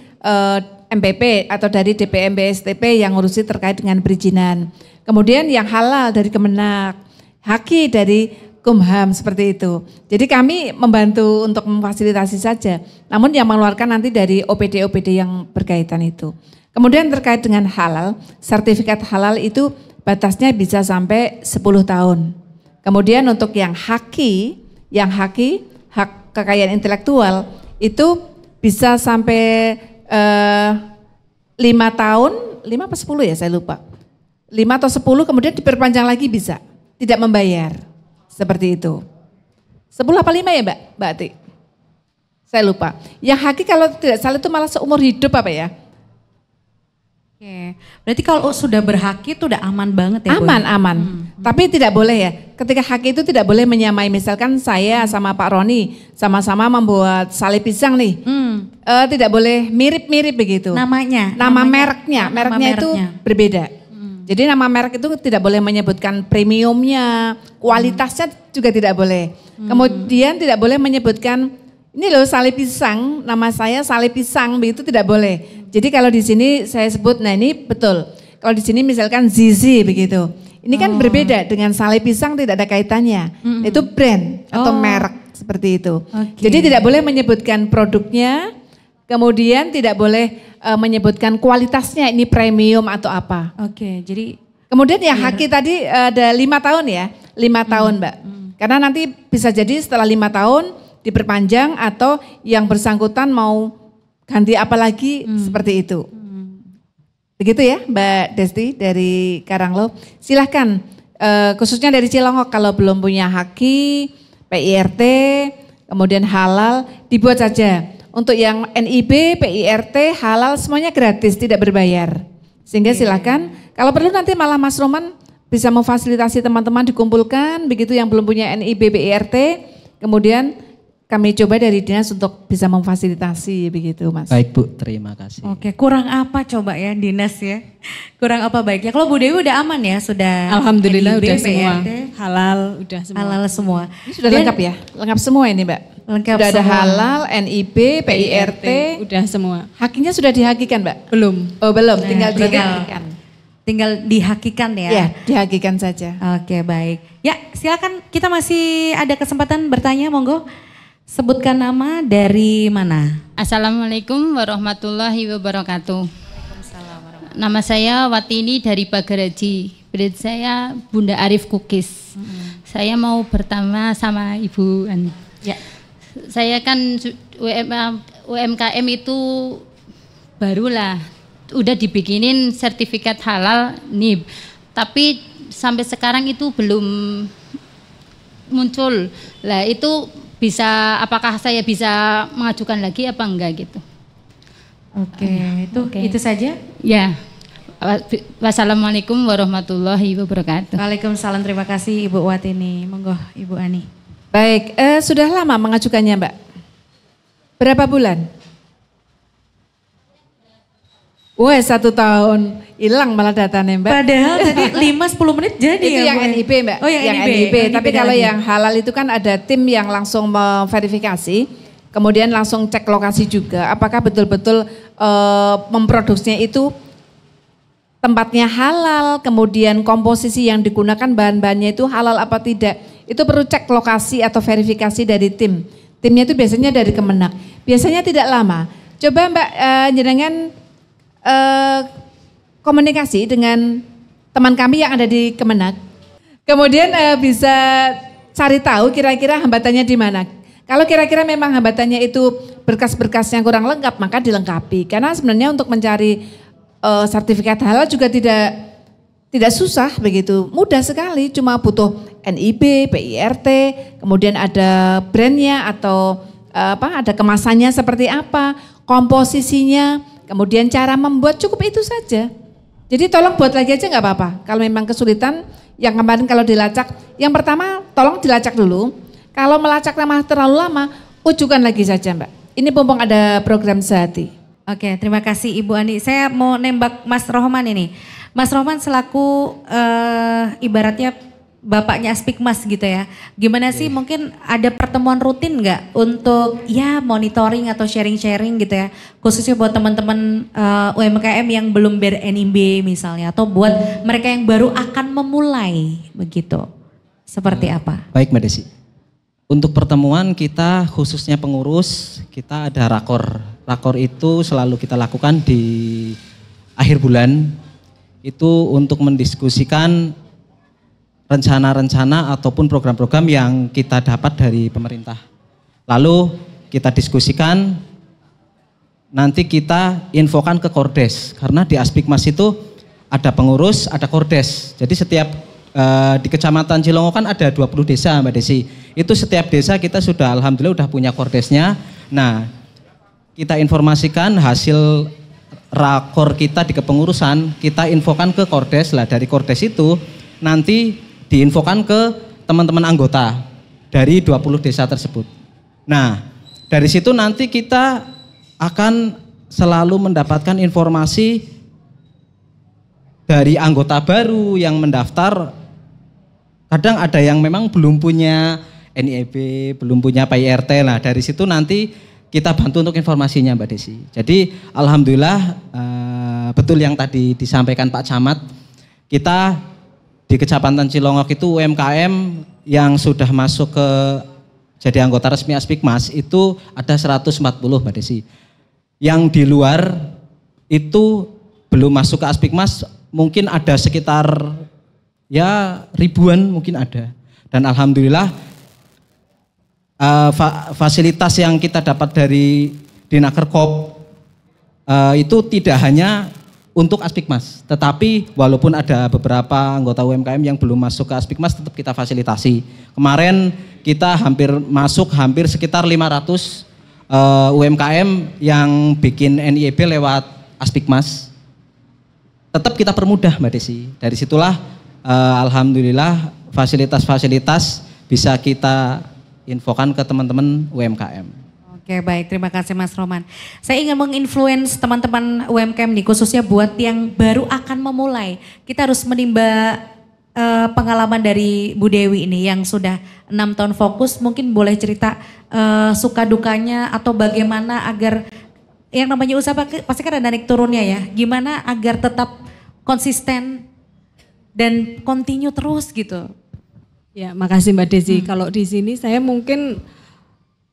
C: MPP atau dari DPM BSTP yang ngurusi terkait dengan perizinan. Kemudian yang halal dari Kemenak, haki dari Kumham seperti itu. Jadi kami membantu untuk memfasilitasi saja. Namun yang mengeluarkan nanti dari OPD-OPD yang berkaitan itu. Kemudian terkait dengan halal, sertifikat halal itu batasnya bisa sampai 10 tahun. Kemudian untuk yang haki, hak kekayaan intelektual itu bisa sampai 5 tahun, 5 atau 10 ya saya lupa. 5 atau 10 kemudian diperpanjang lagi bisa, tidak membayar. Seperti itu. 10 apa 5 ya Mbak Ati? Saya lupa. Yang haki kalau tidak salah itu malah seumur hidup apa ya?
A: Oke, berarti kalau sudah berhaki itu udah aman banget ya Bu?
C: Aman. Tapi tidak boleh ya, ketika haki itu tidak boleh menyamai. Misalkan saya sama Pak Roni sama-sama membuat sale pisang nih. Tidak boleh mirip-mirip begitu.
A: Namanya
C: Mereknya itu berbeda. Jadi nama merek itu tidak boleh menyebutkan premiumnya, kualitasnya juga tidak boleh. Kemudian tidak boleh menyebutkan ini loh sale pisang, nama saya sale pisang, begitu tidak boleh. Jadi kalau di sini saya sebut, nah ini betul. Kalau di sini misalkan Zizi begitu. Ini kan berbeda dengan sale pisang, tidak ada kaitannya. Itu brand atau merek seperti itu. Jadi tidak boleh menyebutkan produknya, kemudian tidak boleh menyebutkan kualitasnya ini premium atau apa.
A: Jadi
C: kemudian ya haki tadi ada 5 tahun ya, 5 tahun Mbak. Karena nanti bisa jadi setelah 5 tahun diperpanjang atau yang bersangkutan mau ganti apa lagi seperti itu. Begitu ya Mbak Desti dari Karanglo. Silahkan khususnya dari Cilongok kalau belum punya haki, PIRT, kemudian halal dibuat saja. Untuk yang NIB, PIRT, halal semuanya gratis, tidak berbayar. Sehingga silakan, kalau perlu nanti malah Mas Roman bisa memfasilitasi teman-teman dikumpulkan, begitu yang belum punya NIB, PIRT, kemudian kami coba dari dinas untuk bisa memfasilitasi begitu Mas.
E: Baik Bu, terima kasih.
A: Kurang apa coba ya dinas ya? Kurang apa baiknya? Kalau Bu Dewi udah aman ya, sudah
D: Alhamdulillah
A: NIB,
D: udah semua.
A: PIRT,
D: Halal udah semua.
A: halal semua.
C: Ini sudah lengkap ya? Lengkap semua ini Mbak?
A: Lengkap
C: sudah ada
A: semua.
C: halal, NIB, PIRT.
D: Udah semua.
C: Hakinya sudah dihakikan Mbak?
D: Belum.
C: Oh belum, tinggal
A: dihakikan. Tinggal dihakikan ya?
C: Ya, dihakikan saja.
A: Oke baik. Ya silakan, kita masih ada kesempatan bertanya, monggo. Sebutkan nama, dari mana?
I: Assalamualaikum warahmatullahi wabarakatuh. Nama saya Watini dari Bagaraji. Brand saya Bunda Arif Kukis. Saya mau bertanya sama Ibu Ani.
A: Ya.
I: Saya kan UMKM itu barulah udah dibikinin sertifikat halal NIB. Tapi sampai sekarang itu belum muncul. Lah itu bisa, apakah saya bisa mengajukan lagi apa enggak gitu?
A: Itu saja?
I: Ya. Wassalamualaikum warahmatullahi wabarakatuh.
A: Waalaikumsalam, terima kasih Ibu Watini. Monggo Ibu Ani.
C: Baik, sudah lama mengajukannya Mbak? Berapa bulan? Wah 1 tahun, hilang malah datanya Mbak.
A: Padahal tadi 5-10 menit jadi
C: itu
A: ya
C: yang
A: Bu?
C: NIB Mbak,
A: Oh yang
C: NIB. Tapi
A: beda
C: kalau
A: lagi.
C: yang halal itu kan ada tim yang langsung memverifikasi, kemudian langsung cek lokasi juga, apakah betul-betul memproduksinya itu tempatnya halal, kemudian komposisi yang digunakan bahan-bahannya itu halal apa tidak. Itu perlu cek lokasi atau verifikasi dari tim. Timnya itu biasanya dari Kemenak. Biasanya tidak lama. Coba Mbak jenengan komunikasi dengan teman kami yang ada di Kemenak. Kemudian bisa cari tahu kira-kira hambatannya di mana. Kalau kira-kira memang hambatannya itu berkas-berkas yang kurang lengkap, maka dilengkapi. Karena sebenarnya untuk mencari sertifikat halal juga tidak susah begitu, mudah sekali, cuma butuh NIB, PIRT, kemudian ada brandnya atau ada kemasannya seperti apa, komposisinya, kemudian cara membuat, cukup itu saja. Jadi tolong buat lagi aja nggak apa-apa. Kalau memang kesulitan, yang kemarin kalau dilacak, yang pertama tolong dilacak dulu. Kalau melacaknya malah terlalu lama, ujukan lagi saja Mbak. Ini mumpung ada program sehati.
A: Oke, terima kasih Ibu Ani. Saya mau nembak Mas Rohman ini. Mas Rohman selaku ibaratnya bapaknya Aspikmas gitu ya. Gimana sih mungkin ada pertemuan rutin nggak untuk ya monitoring atau sharing-sharing gitu ya. Khususnya buat teman-teman UMKM yang belum ber-NIB misalnya. Atau buat mereka yang baru akan memulai begitu. seperti apa?
E: Baik Mbak Desi. Untuk pertemuan kita khususnya pengurus, kita ada rakor. Rakor itu selalu kita lakukan di akhir bulan. Itu untuk mendiskusikan rencana-rencana ataupun program-program yang kita dapat dari pemerintah. Lalu kita diskusikan, nanti kita infokan ke Kordes. Karena di Aspikmas itu ada pengurus, ada Kordes. Jadi setiap di Kecamatan Cilongo kan ada 20 desa Mbak Desi. Itu setiap desa kita sudah alhamdulillah udah punya Kordesnya. Nah, kita informasikan hasil rakor kita di kepengurusan, kita infokan ke Kordes lah. Dari Kordes itu nanti diinfokan ke teman-teman anggota dari 20 desa tersebut. Nah, dari situ nanti kita akan selalu mendapatkan informasi dari anggota baru yang mendaftar. Kadang ada yang memang belum punya NIEB, belum punya PIRT. Nah, dari situ nanti kita bantu untuk informasinya Mbak Desi. Jadi alhamdulillah betul yang tadi disampaikan Pak Camat, kita di Kecamatan Cilongok itu UMKM yang sudah masuk ke jadi anggota resmi Aspikmas itu ada 140 Mbak Desi. Yang di luar itu belum masuk ke Aspikmas mungkin ada sekitar ya ribuan mungkin ada. Dan alhamdulillah fasilitas yang kita dapat dari Dinakerkop itu tidak hanya untuk Aspikmas, tetapi walaupun ada beberapa anggota UMKM yang belum masuk ke Aspikmas tetap kita fasilitasi. Kemarin kita hampir sekitar 500 UMKM yang bikin NIEB lewat Aspikmas. Tetap kita permudah Mbak Desi. Dari situlah alhamdulillah fasilitas-fasilitas bisa kita infokan ke teman-teman UMKM.
A: Oke baik, terima kasih Mas Roman. Saya ingin menginfluence teman-teman UMKM nih, khususnya buat yang baru akan memulai. Kita harus menimba pengalaman dari Bu Dewi ini yang sudah 6 tahun fokus. Mungkin boleh cerita suka dukanya atau bagaimana agar yang namanya usaha pasti kan ada naik turunnya ya. Gimana agar tetap konsisten dan continue terus gitu.
D: Ya, makasih Mbak Desi. Kalau di sini saya mungkin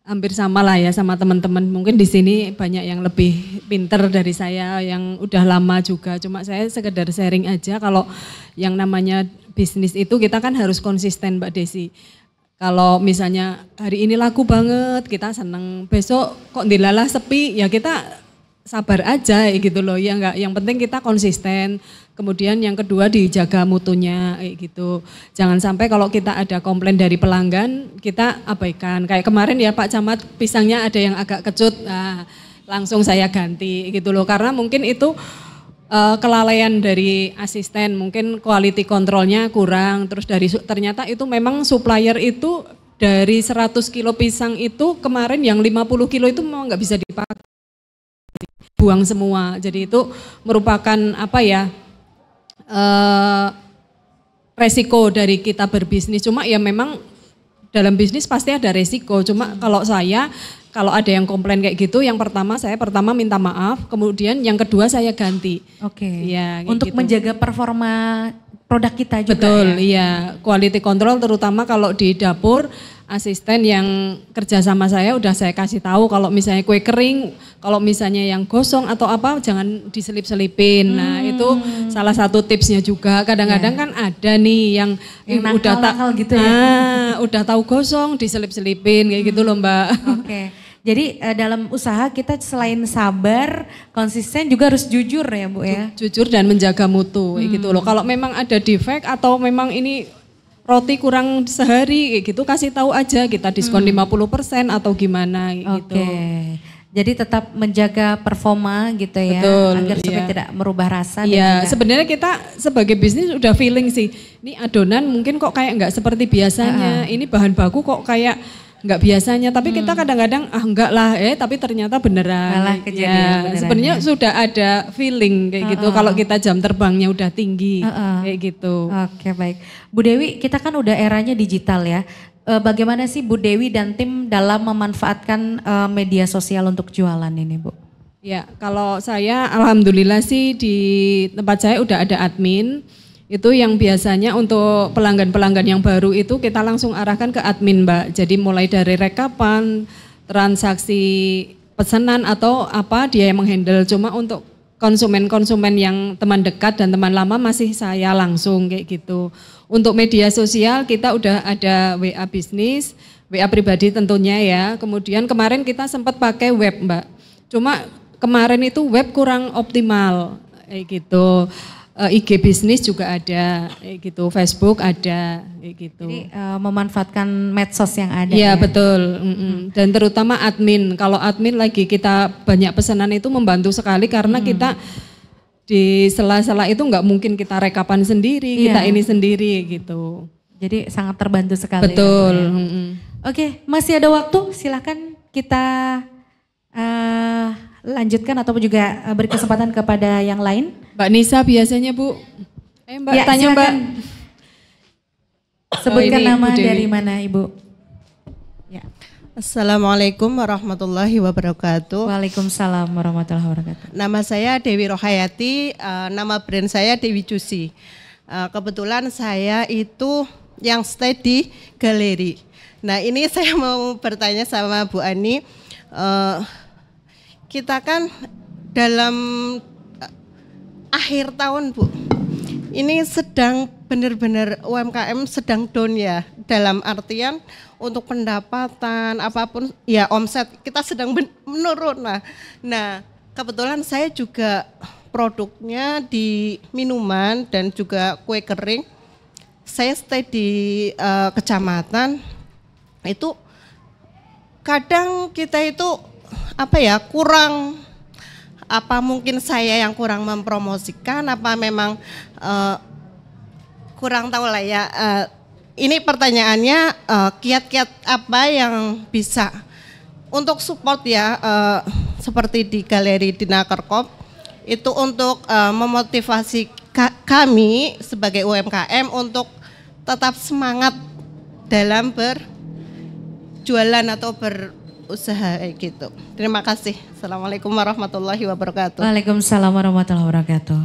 D: hampir sama lah ya sama teman-teman. Mungkin di sini banyak yang lebih pinter dari saya, yang udah lama juga. Cuma saya sekedar sharing aja kalau yang namanya bisnis itu kita kan harus konsisten Mbak Desi. Kalau misalnya hari ini laku banget, kita seneng. Besok kok dilalah sepi, ya kita sabar aja gitu loh. Ya enggak, yang penting kita konsisten. Kemudian yang kedua dijaga mutunya kayak gitu. Jangan sampai kalau kita ada komplain dari pelanggan kita abaikan. Kayak kemarin ya Pak Camat pisangnya ada yang agak kecut, nah, langsung saya ganti gitu loh. Karena mungkin itu kelalaian dari asisten, mungkin quality controlnya kurang. Terus ternyata itu memang supplier itu dari 100 kilo pisang itu kemarin yang 50 kilo itu memang nggak bisa dipakai. Buang semua. Jadi itu merupakan apa ya? Resiko dari kita berbisnis. Cuma ya memang dalam bisnis pasti ada resiko. Cuma kalau ada yang komplain kayak gitu, yang saya pertama minta maaf, kemudian yang kedua saya ganti.
A: Oke.
D: Ya,
A: untuk
D: gitu.
A: menjaga performa produk kita juga.
D: Betul,
A: ya.
D: Iya. Quality control terutama kalau di dapur, asisten yang kerja sama saya udah saya kasih tahu kalau misalnya kue kering, kalau misalnya yang gosong atau apa jangan diselip-selipin. Nah itu salah satu tipsnya juga. Kadang-kadang kan ada nih yang
A: nakal gitu ya.
D: Udah tahu gosong diselip-selipin kayak gitu loh Mbak.
A: Oke. Jadi dalam usaha kita selain sabar, konsisten juga harus jujur ya Bu ya.
D: Jujur dan menjaga mutu kayak gitu loh. Kalau memang ada defect atau memang ini roti kurang sehari kayak gitu kasih tahu aja, kita diskon 50% atau gimana gitu.
A: Oke. Jadi tetap menjaga performa gitu ya.
D: Betul,
A: agar supaya tidak merubah rasa.
D: Iya, sebenarnya kita sebagai bisnis udah feeling sih. Ini adonan mungkin kok kayak nggak seperti biasanya. Ini bahan baku kok kayak nggak biasanya, tapi kita kadang-kadang enggak lah, tapi ternyata beneran.
A: Malah kejadian beneran.
D: Sebenarnya sudah ada feeling kayak gitu kalau kita jam terbangnya udah tinggi kayak gitu.
A: Oke, baik. Bu Dewi, kita kan udah eranya digital ya. Bagaimana sih Bu Dewi dan tim dalam memanfaatkan media sosial untuk jualan ini, Bu?
D: Ya, kalau saya alhamdulillah sih di tempat saya udah ada admin Itu yang biasanya untuk pelanggan-pelanggan yang baru itu kita langsung arahkan ke admin Mbak. Jadi mulai dari rekapan, transaksi pesanan atau apa dia yang menghandle. Cuma untuk konsumen-konsumen yang teman dekat dan teman lama masih saya langsung kayak gitu. Untuk media sosial kita udah ada WA bisnis, WA pribadi tentunya ya. Kemudian kemarin kita sempat pakai web Mbak. Cuma kemarin itu web kurang optimal kayak gitu. IG bisnis juga ada kayak gitu, Facebook ada kayak gitu.
A: Jadi memanfaatkan medsos yang ada.
D: Iya
A: ya?
D: betul. Dan terutama admin. Kalau admin lagi kita banyak pesanan itu membantu sekali karena kita di sela-sela itu nggak mungkin kita rekapan sendiri, kita ini sendiri gitu.
A: Jadi sangat terbantu sekali.
D: Betul.
A: Ya, Oke, masih ada waktu, silakan kita lanjutkan ataupun juga beri kesempatan kepada yang lain.
D: Mbak Nisa biasanya Bu. Mbak
A: ya,
D: tanya
A: silakan.
D: Mbak.
A: Sebutkan nama dari mana Ibu.
J: Ya. Assalamualaikum warahmatullahi wabarakatuh.
A: Waalaikumsalam warahmatullahi wabarakatuh.
J: Nama saya Dewi Rohayati, nama brand saya Dewi Juicy. Kebetulan saya itu yang stay di galeri. Nah ini saya mau bertanya sama Bu Ani, kita kan dalam akhir tahun Bu, ini sedang benar-benar UMKM sedang down ya, dalam artian untuk pendapatan apapun ya omset kita sedang menurun. Nah kebetulan saya juga produknya di minuman dan juga kue kering. Saya stay di kecamatan itu kadang kita itu kurang, apa mungkin saya yang kurang mempromosikan, apa memang kurang tahu lah ya. Ini pertanyaannya kiat-kiat apa yang bisa untuk support ya, seperti di Galeri Dina Kerkop itu untuk memotivasi kami sebagai UMKM untuk tetap semangat dalam berjualan atau berusaha gitu. Terima kasih. Assalamualaikum warahmatullahi wabarakatuh.
A: Waalaikumsalam warahmatullahi wabarakatuh.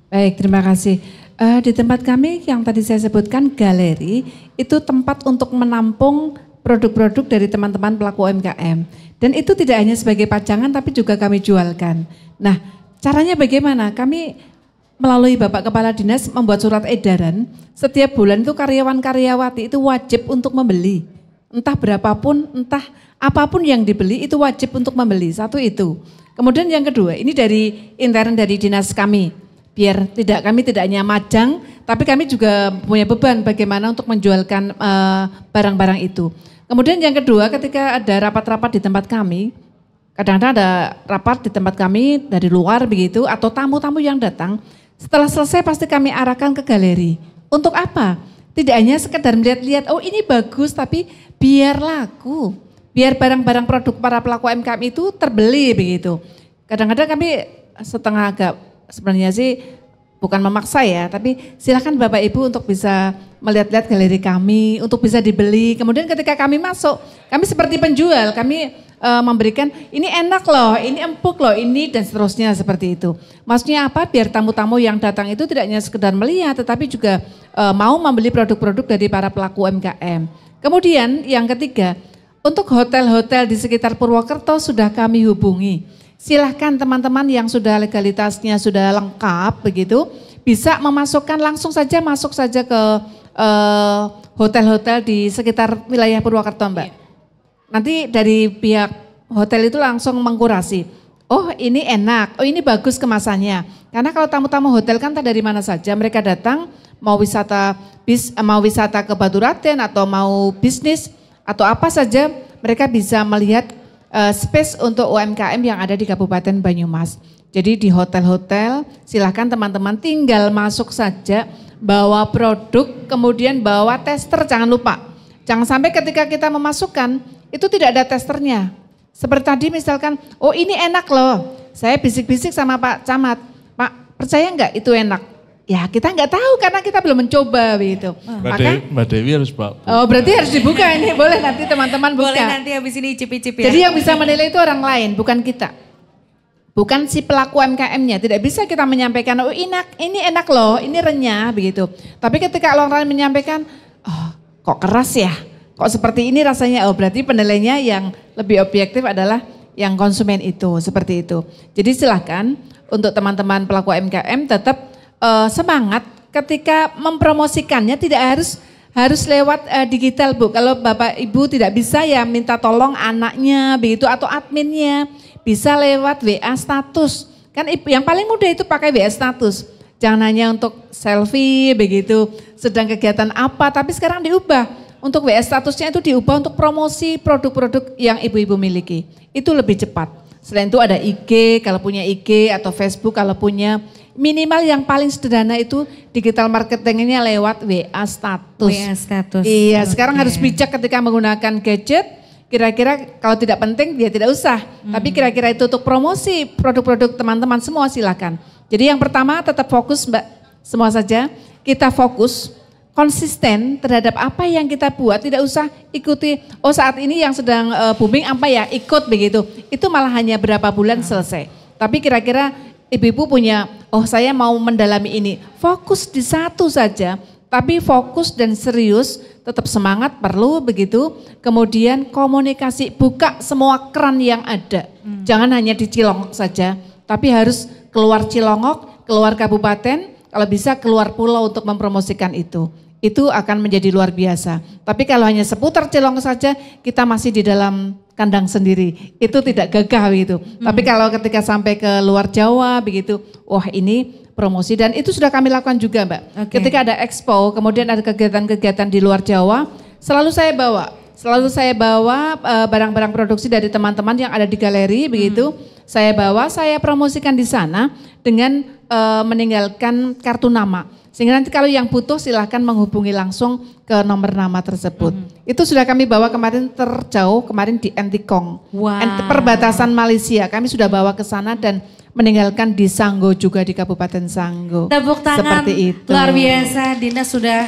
C: Baik, terima kasih. Di tempat kami yang tadi saya sebutkan galeri itu tempat untuk menampung produk-produk dari teman-teman pelaku UMKM. Dan itu tidak hanya sebagai pajangan tapi juga kami jualkan. Nah, caranya bagaimana? Kami melalui Bapak Kepala Dinas membuat surat edaran, setiap bulan itu karyawan-karyawati itu wajib untuk membeli. Entah berapapun, entah apapun yang dibeli itu wajib untuk membeli, satu itu. Kemudian yang kedua, ini dari intern dari dinas kami. Biar kami tidak hanya majang, tapi kami juga punya beban bagaimana untuk menjualkan barang-barang itu. Kemudian yang kedua, ketika ada rapat-rapat di tempat kami, kadang-kadang ada rapat di tempat kami dari luar begitu, atau tamu-tamu yang datang, setelah selesai pasti kami arahkan ke galeri. Untuk apa? Tidak hanya sekedar melihat-lihat, oh ini bagus, tapi biar laku, biar barang-barang produk para pelaku UMKM itu terbeli begitu. Kadang-kadang kami setengah agak, sebenarnya sih bukan memaksa ya, tapi silakan Bapak Ibu untuk bisa melihat-lihat galeri kami, untuk bisa dibeli. Kemudian ketika kami masuk, kami seperti penjual, kami memberikan ini enak loh, ini empuk loh, ini dan seterusnya seperti itu. Maksudnya apa? Biar tamu-tamu yang datang itu tidak hanya sekedar melihat, tetapi juga mau membeli produk-produk dari para pelaku UMKM. Kemudian yang ketiga, untuk hotel-hotel di sekitar Purwokerto sudah kami hubungi. Silahkan teman-teman yang sudah legalitasnya sudah lengkap begitu, bisa memasukkan langsung saja masuk saja ke hotel-hotel di sekitar wilayah Purwokerto Mbak. Nanti dari pihak hotel itu langsung mengkurasi, oh ini enak, oh ini bagus kemasannya. Karena kalau tamu-tamu hotel kan dari mana saja mereka datang, mau wisata ke Batu Raden atau mau bisnis atau apa saja, mereka bisa melihat space untuk UMKM yang ada di Kabupaten Banyumas. Jadi di hotel-hotel silahkan teman-teman tinggal masuk saja, bawa produk, kemudian bawa tester, jangan lupa. Jangan sampai ketika kita memasukkan, itu tidak ada testernya. Seperti tadi misalkan, oh ini enak loh, saya bisik-bisik sama Pak Camat, Pak percaya enggak itu enak? Ya kita enggak tahu karena kita belum mencoba begitu.
B: Mbak Dewi harus Pak.
C: Oh berarti harus dibuka ini, boleh nanti teman-teman buka.
A: Boleh nanti habis ini icip-icip ya.
C: Jadi yang bisa menilai itu orang lain, bukan kita. bukan si pelaku UMKM-nya. Tidak bisa kita menyampaikan, oh ini enak loh, ini renyah begitu. Tapi ketika orang lain menyampaikan, oh kok keras ya, kok seperti ini rasanya, oh berarti penilainya yang lebih objektif adalah yang konsumen itu, seperti itu. Jadi silahkan untuk teman-teman pelaku UMKM tetap semangat ketika mempromosikannya, tidak harus lewat digital Bu. Kalau Bapak Ibu tidak bisa ya minta tolong anaknya begitu atau adminnya. Bisa lewat WA status. Kan yang paling mudah itu pakai WA status. Jangan hanya untuk selfie begitu, sedang kegiatan apa, tapi sekarang diubah. Untuk WA statusnya itu diubah untuk promosi produk-produk yang ibu-ibu miliki. Itu lebih cepat. Selain itu ada IG, kalau punya IG atau Facebook kalau punya. Minimal yang paling sederhana itu digital marketingnya lewat WA status.
A: WA status.
C: Iya, sekarang harus bijak ketika menggunakan gadget. Kira-kira kalau tidak penting dia tidak usah. Tapi kira-kira itu untuk promosi produk-produk teman-teman semua silakan. Jadi yang pertama tetap fokus Mbak, semua saja. Kita fokus konsisten terhadap apa yang kita buat. Tidak usah ikuti, oh saat ini yang sedang booming apa ya, ikut begitu. Itu malah hanya berapa bulan selesai. Tapi kira-kira ibu-ibu punya, oh saya mau mendalami ini. Fokus di satu saja. Tapi fokus dan serius, tetap semangat perlu begitu. Kemudian komunikasi, buka semua keran yang ada. Jangan hanya di Cilongok saja, tapi harus keluar Cilongok, keluar kabupaten, kalau bisa keluar pulau untuk mempromosikan itu. Itu akan menjadi luar biasa. Tapi kalau hanya seputar Cilongok saja, kita masih di dalam kandang sendiri. Itu tidak gagah begitu. Tapi kalau ketika sampai ke luar Jawa begitu, wah ini promosi dan itu sudah kami lakukan juga Mbak. Ketika ada expo, kemudian ada kegiatan-kegiatan di luar Jawa, selalu saya bawa barang-barang produksi dari teman-teman yang ada di galeri begitu. Saya bawa, saya promosikan di sana dengan meninggalkan kartu nama. Sehingga nanti kalau yang butuh silahkan menghubungi langsung ke nomor nama tersebut. Itu sudah kami bawa kemarin terjauh, kemarin di Entikong. Perbatasan Malaysia, kami sudah bawa ke sana dan meninggalkan di Sanggo juga di Kabupaten Sanggo.
A: Tepuk tangan,
C: seperti itu.
A: Luar biasa. Dina sudah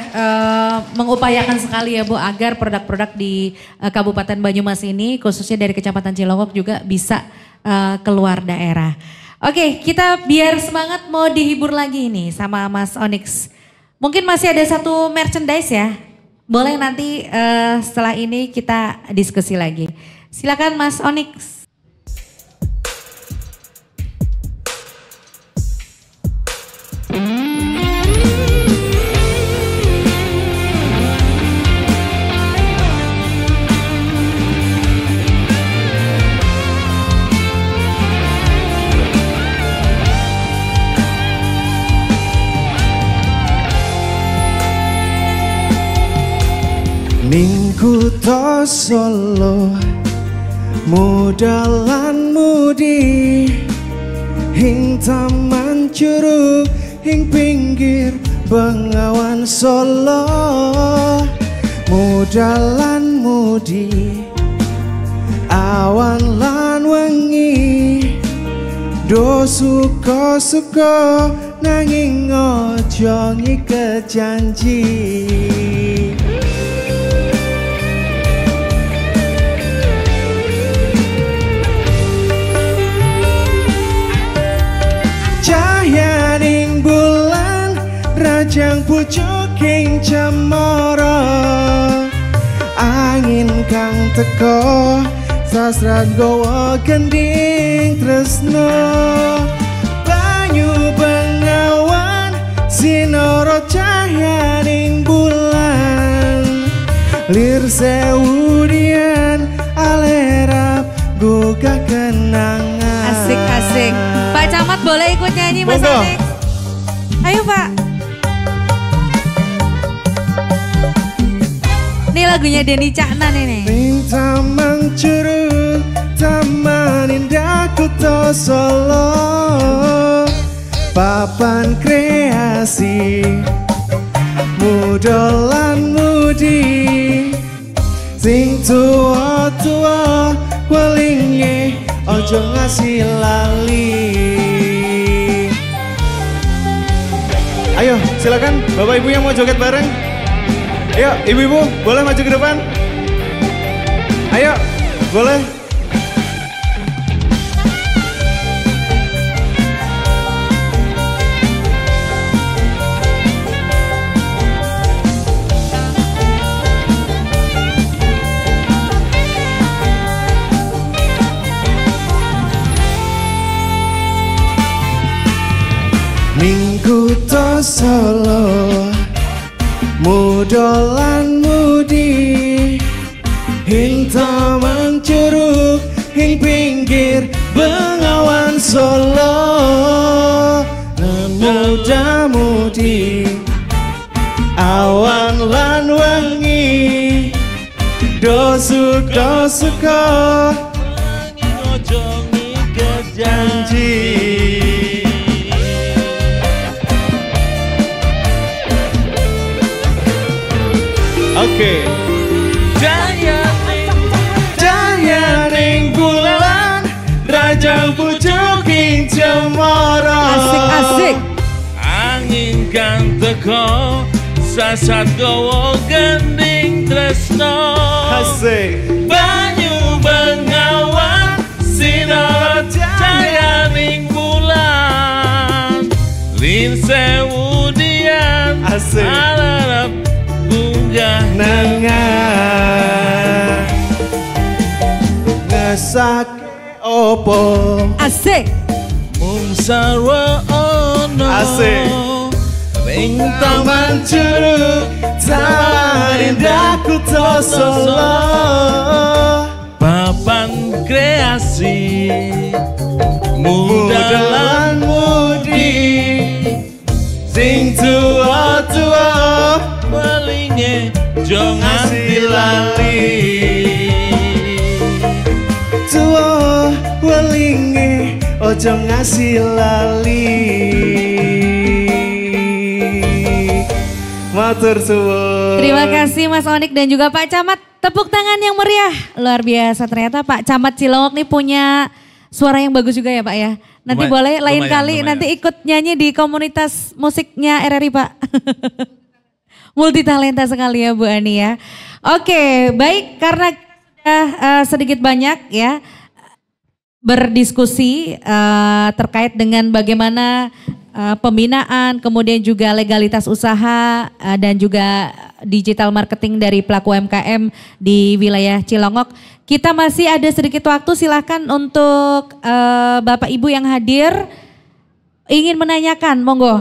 A: mengupayakan sekali ya Bu agar produk-produk di Kabupaten Banyumas ini khususnya dari Kecamatan Cilongok juga bisa keluar daerah. Oke, kita biar semangat mau dihibur lagi nih sama Mas Onyx. Mungkin masih ada satu merchandise ya. Boleh nanti setelah ini kita diskusi lagi. Silakan Mas Onyx.
K: Minggu to Solo mudalan mudi hing taman curug hing pinggir Bengawan Solo mudalan mudi awan lan wengi do suka-suka nanging ojo ngiket janji. Cahyaning bulan rajang pucuking cemara angin kang teko sastra gowo gending tresno banyu bengawan sinoro cahyaning bulan lir sewudian alerap buka kenangan.
A: Asik-asik. Pak Camat boleh ikut nyanyi Mas Onyx? Ayo Pak. Ini lagunya Denny Caknan ini.
K: Taman curug, taman indah Kuto Solo, papan kreasi, mudolan mudi, sing tua-tua welinge ojo ngasih lali. Ayo silakan bapak ibu yang mau joget bareng. Ayo ibu-ibu boleh maju ke depan. Ayo boleh. Solo mudolan mudi hing taman curug hing pinggir Bengawan Solo muda mudi awan lan wengi dosuk dosuka ngojongi janji. Oke. Jaya ning bulan rajang pucuking cemara.
A: Asik.
B: Angin kan teko sasat gowo gending tresno.
K: Asik.
B: Banyu Bengawan sinar jaya ning bulan lin sewu dian alarap bunga
K: nengah ngesake opo.
A: Asik.
B: Mung sarwa ono.
K: Asik.
B: Ring
K: Taman Curug Taman Indah Kuto Solo
B: papan kreasi muda lan mudi
K: sing tua-tua
B: welinge jo nganti lali.
K: Tua welinge ojo ngasih lali. Matur suwun.
A: Terima kasih Mas Onik dan juga Pak Camat. Tepuk tangan yang meriah. Luar biasa, ternyata Pak Camat Cilongok nih punya suara yang bagus juga ya Pak ya. Nanti boleh lain kali nanti ikut nyanyi di komunitas musiknya RRI Pak. Multi talenta sekali ya Bu Ani ya. Oke, baik, karena sudah sedikit banyak ya berdiskusi terkait dengan bagaimana pembinaan, kemudian juga legalitas usaha dan juga digital marketing dari pelaku UMKM di wilayah Cilongok. Kita masih ada sedikit waktu, silahkan untuk Bapak Ibu yang hadir ingin menanyakan, monggo.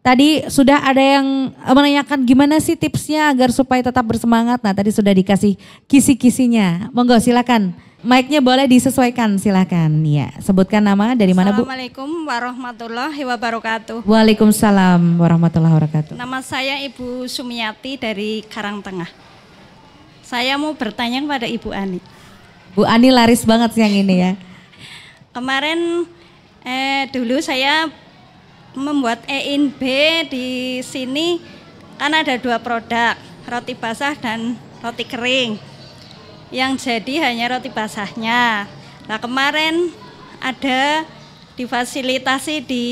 A: Tadi sudah ada yang menanyakan gimana sih tipsnya agar supaya tetap bersemangat. Nah tadi sudah dikasih kisi-kisinya, monggo silakan. Mic-nya boleh disesuaikan, silakan. Ya, sebutkan nama, dari mana Bu?
L: Assalamualaikum warahmatullahi wabarakatuh.
A: Waalaikumsalam warahmatullahi wabarakatuh.
L: Nama saya Ibu Sumiati dari Karangtengah. Saya mau bertanya kepada Ibu Ani.
A: Bu Ani laris banget siang ini ya.
L: Kemarin dulu saya membuat E-in B di sini kan ada 2 produk, roti basah dan roti kering. Yang jadi hanya roti basahnya. Nah kemarin ada difasilitasi di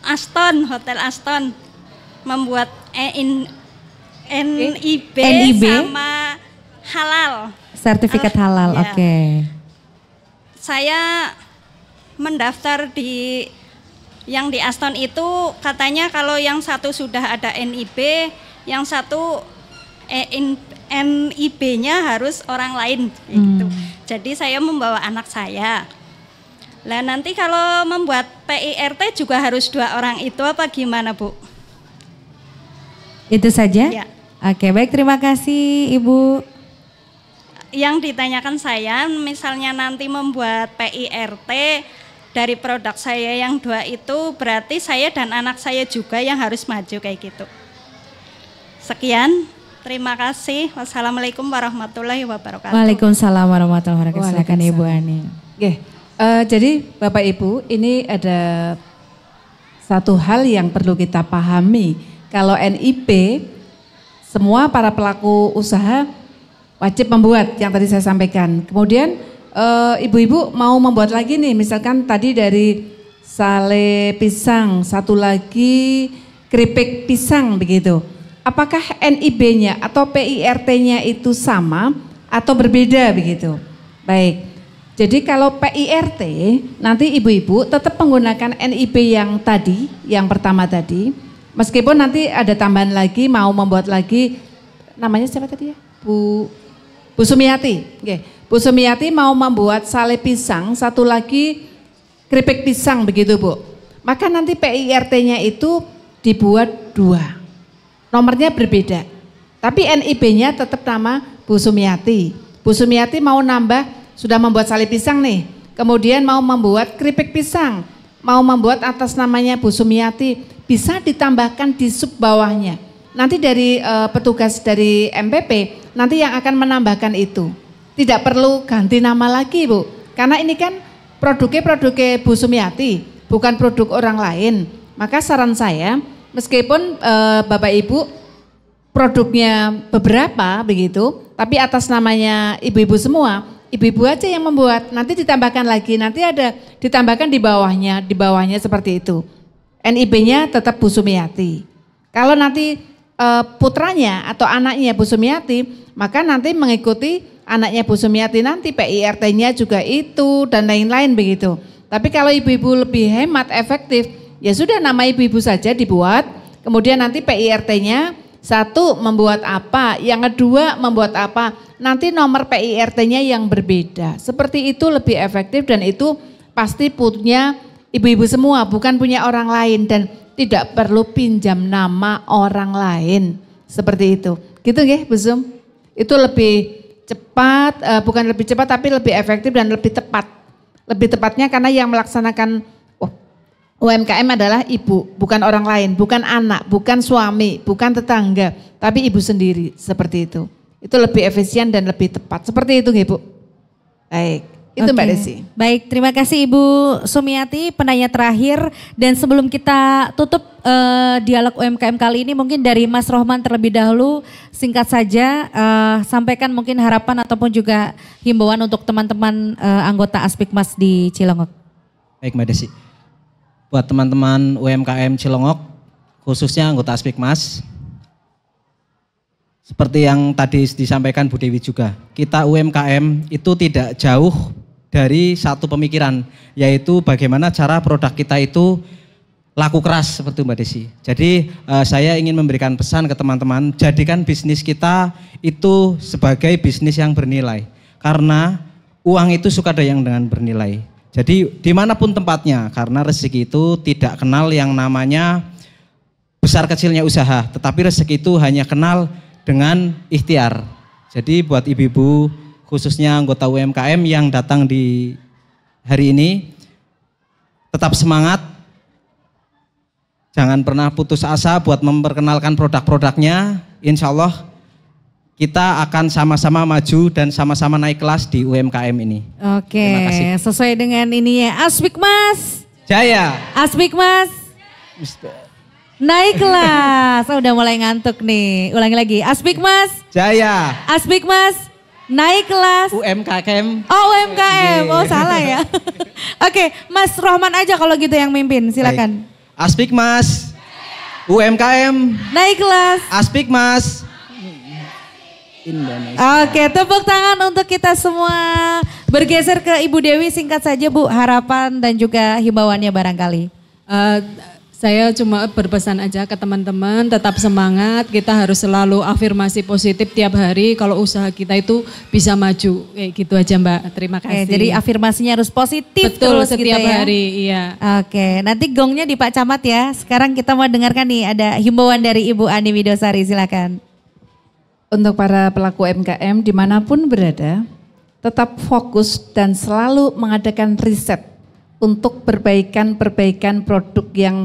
L: Aston, Hotel Aston membuat NIB sama halal.
A: Sertifikat halal,
L: ya.
A: oke.
L: Saya mendaftar di yang di Aston itu katanya kalau yang satu sudah ada NIB, yang satu NIB-nya harus orang lain gitu. Jadi saya membawa anak saya. Lah nanti kalau membuat PIRT juga harus 2 orang itu apa gimana Bu?
A: Itu saja?
L: Ya.
A: Oke, baik, terima kasih Ibu.
L: Yang ditanyakan saya, misalnya nanti membuat PIRT dari produk saya yang 2 itu berarti saya dan anak saya juga yang harus maju kayak gitu. Sekian. Terima kasih. Wassalamualaikum warahmatullahi wabarakatuh.
A: Waalaikumsalam warahmatullahi wabarakatuh. Silakan Ibu Ani.
C: Oke, jadi Bapak Ibu ini ada satu hal yang perlu kita pahami. Kalau NIB, semua para pelaku usaha wajib membuat yang tadi saya sampaikan. Kemudian ibu-ibu mau membuat lagi nih, misalkan tadi dari sale pisang, satu lagi keripik pisang begitu. Apakah NIB-nya atau PIRT-nya itu sama atau berbeda begitu? Baik, jadi kalau PIRT nanti ibu-ibu tetap menggunakan NIB yang tadi, yang pertama tadi. Meskipun nanti ada tambahan lagi, mau membuat lagi, namanya siapa tadi ya? Bu Sumiati. Oke. Bu Sumiati mau membuat sale pisang, satu lagi keripik pisang begitu Bu. maka nanti PIRT-nya itu dibuat 2. Nomornya berbeda. Tapi NIB-nya tetap nama Bu Sumiati. Bu Sumiati mau nambah, sudah membuat sali pisang nih. Kemudian mau membuat keripik pisang. Mau membuat atas namanya Bu Sumiati. Bisa ditambahkan di sub bawahnya. Nanti dari petugas dari MPP, nanti yang akan menambahkan itu. Tidak perlu ganti nama lagi Bu. Karena ini kan produknya Bu Sumiati, bukan produk orang lain. Maka saran saya, meskipun Bapak Ibu produknya beberapa begitu, tapi atas namanya ibu-ibu semua, ibu-ibu aja yang membuat, nanti ditambahkan lagi, nanti ada ditambahkan di bawahnya seperti itu. NIB-nya tetap Bu Sumiati. Kalau nanti putranya atau anaknya Bu Sumiati, maka nanti mengikuti anaknya Bu Sumiati nanti PIRT-nya juga itu dan lain-lain begitu. Tapi kalau ibu-ibu lebih hemat, efektif, ya sudah nama ibu-ibu saja dibuat, kemudian nanti PIRT-nya 1 membuat apa, yang kedua membuat apa, nanti nomor PIRT-nya yang berbeda. Seperti itu lebih efektif dan itu pasti punya ibu-ibu semua, bukan punya orang lain dan tidak perlu pinjam nama orang lain. Seperti itu. Gitu nggih, Bu Sum? Itu lebih cepat, bukan lebih cepat tapi lebih efektif dan lebih tepat. Lebih tepatnya karena yang melaksanakan UMKM adalah ibu, bukan orang lain, bukan anak, bukan suami, bukan tetangga, tapi ibu sendiri, seperti itu. Itu lebih efisien dan lebih tepat. Seperti itu nggih, Bu. Baik, itu Mbak Desi.
A: Baik, terima kasih Ibu Sumiati, penanya terakhir. Dan sebelum kita tutup dialog UMKM kali ini, mungkin dari Mas Rohman terlebih dahulu, singkat saja sampaikan mungkin harapan ataupun juga himbauan untuk teman-teman anggota Aspikmas di Cilongok.
E: Baik Mbak Desi. Buat teman-teman UMKM Cilongok, khususnya anggota Aspikmas, seperti yang tadi disampaikan Bu Dewi juga, kita UMKM itu tidak jauh dari satu pemikiran, yaitu bagaimana cara produk kita itu laku keras seperti Mbak Desi. Jadi saya ingin memberikan pesan ke teman-teman, jadikan bisnis kita itu sebagai bisnis yang bernilai. Karena uang itu suka ada yang dengan bernilai. Jadi dimanapun tempatnya, karena rezeki itu tidak kenal yang namanya besar kecilnya usaha, tetapi rezeki itu hanya kenal dengan ikhtiar. Jadi buat ibu-ibu, khususnya anggota UMKM yang datang di hari ini, tetap semangat, jangan pernah putus asa buat memperkenalkan produk-produknya. Insya Allah kita akan sama-sama maju dan sama-sama naik kelas di UMKM ini.
A: Oke, sesuai dengan ini ya, Aspikmas
E: Jaya.
A: Aspikmas naik kelas. Udah mulai ngantuk nih. Ulangi lagi, Aspikmas
E: Jaya.
A: Aspikmas naik kelas.
E: UMKM.
A: Oh UMKM, oh salah ya. Oke, Mas Rohman aja kalau gitu yang mimpin, silakan.
E: Aspikmas UMKM
A: naik kelas.
E: Aspikmas Indonesia.
A: Oke, tepuk tangan untuk kita semua. Bergeser ke Ibu Dewi, singkat saja Bu, harapan dan juga himbauannya barangkali.
D: Saya cuma berpesan aja ke teman-teman, tetap semangat, kita harus selalu afirmasi positif tiap hari kalau usaha kita itu bisa maju. Kayak gitu aja Mbak, terima kasih.
A: Jadi afirmasinya harus positif.
D: Betul,
A: terus
D: setiap
A: gitu ya.
D: hari, iya.
A: Oke, nanti gongnya di Pak Camat ya. Sekarang kita mau dengarkan nih, ada himbauan dari Ibu Ani Widosari, silakan.
C: Untuk para pelaku UMKM dimanapun berada, tetap fokus dan selalu mengadakan riset untuk perbaikan produk yang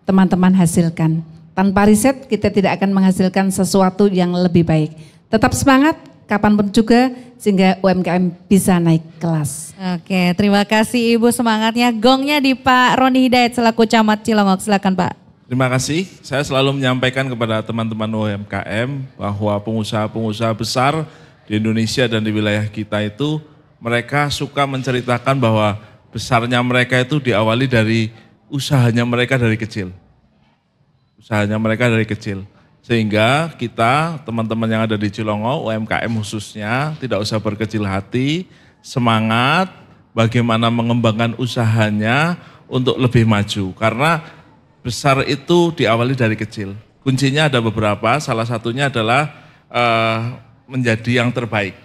C: teman-teman hasilkan. Tanpa riset kita tidak akan menghasilkan sesuatu yang lebih baik. Tetap semangat kapanpun juga sehingga UMKM bisa naik kelas.
A: Oke, terima kasih Ibu semangatnya. Gongnya di Pak Roni Hidayat selaku Camat Cilongok, silakan Pak.
B: Terima kasih. Saya selalu menyampaikan kepada teman-teman UMKM bahwa pengusaha-pengusaha besar di Indonesia dan di wilayah kita itu mereka suka menceritakan bahwa besarnya mereka itu diawali dari usahanya mereka dari kecil. Usahanya mereka dari kecil. Sehingga kita, teman-teman yang ada di Cilongok, UMKM khususnya, tidak usah berkecil hati, semangat bagaimana mengembangkan usahanya untuk lebih maju. Karena besar itu diawali dari kecil. Kuncinya ada beberapa, salah satunya adalah menjadi yang terbaik.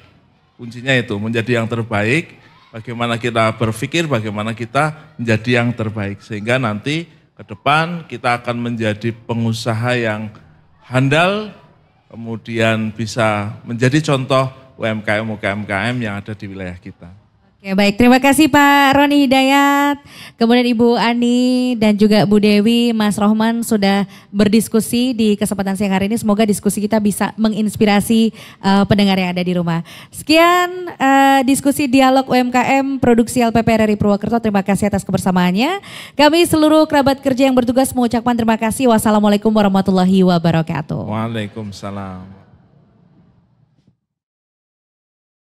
B: Kuncinya itu, menjadi yang terbaik, bagaimana kita berpikir, bagaimana kita menjadi yang terbaik. Sehingga nanti ke depan kita akan menjadi pengusaha yang handal, kemudian bisa menjadi contoh UMKM yang ada di wilayah kita.
A: Oke, baik, terima kasih Pak Roni Hidayat, kemudian Ibu Ani dan juga Bu Dewi, Mas Rohman sudah berdiskusi di kesempatan siang hari ini. Semoga diskusi kita bisa menginspirasi pendengar yang ada di rumah. Sekian diskusi dialog UMKM produksi LPP RRI Purwokerto. Terima kasih atas kebersamaannya. Kami seluruh kerabat kerja yang bertugas mengucapkan terima kasih. Wassalamualaikum warahmatullahi wabarakatuh.
B: Waalaikumsalam.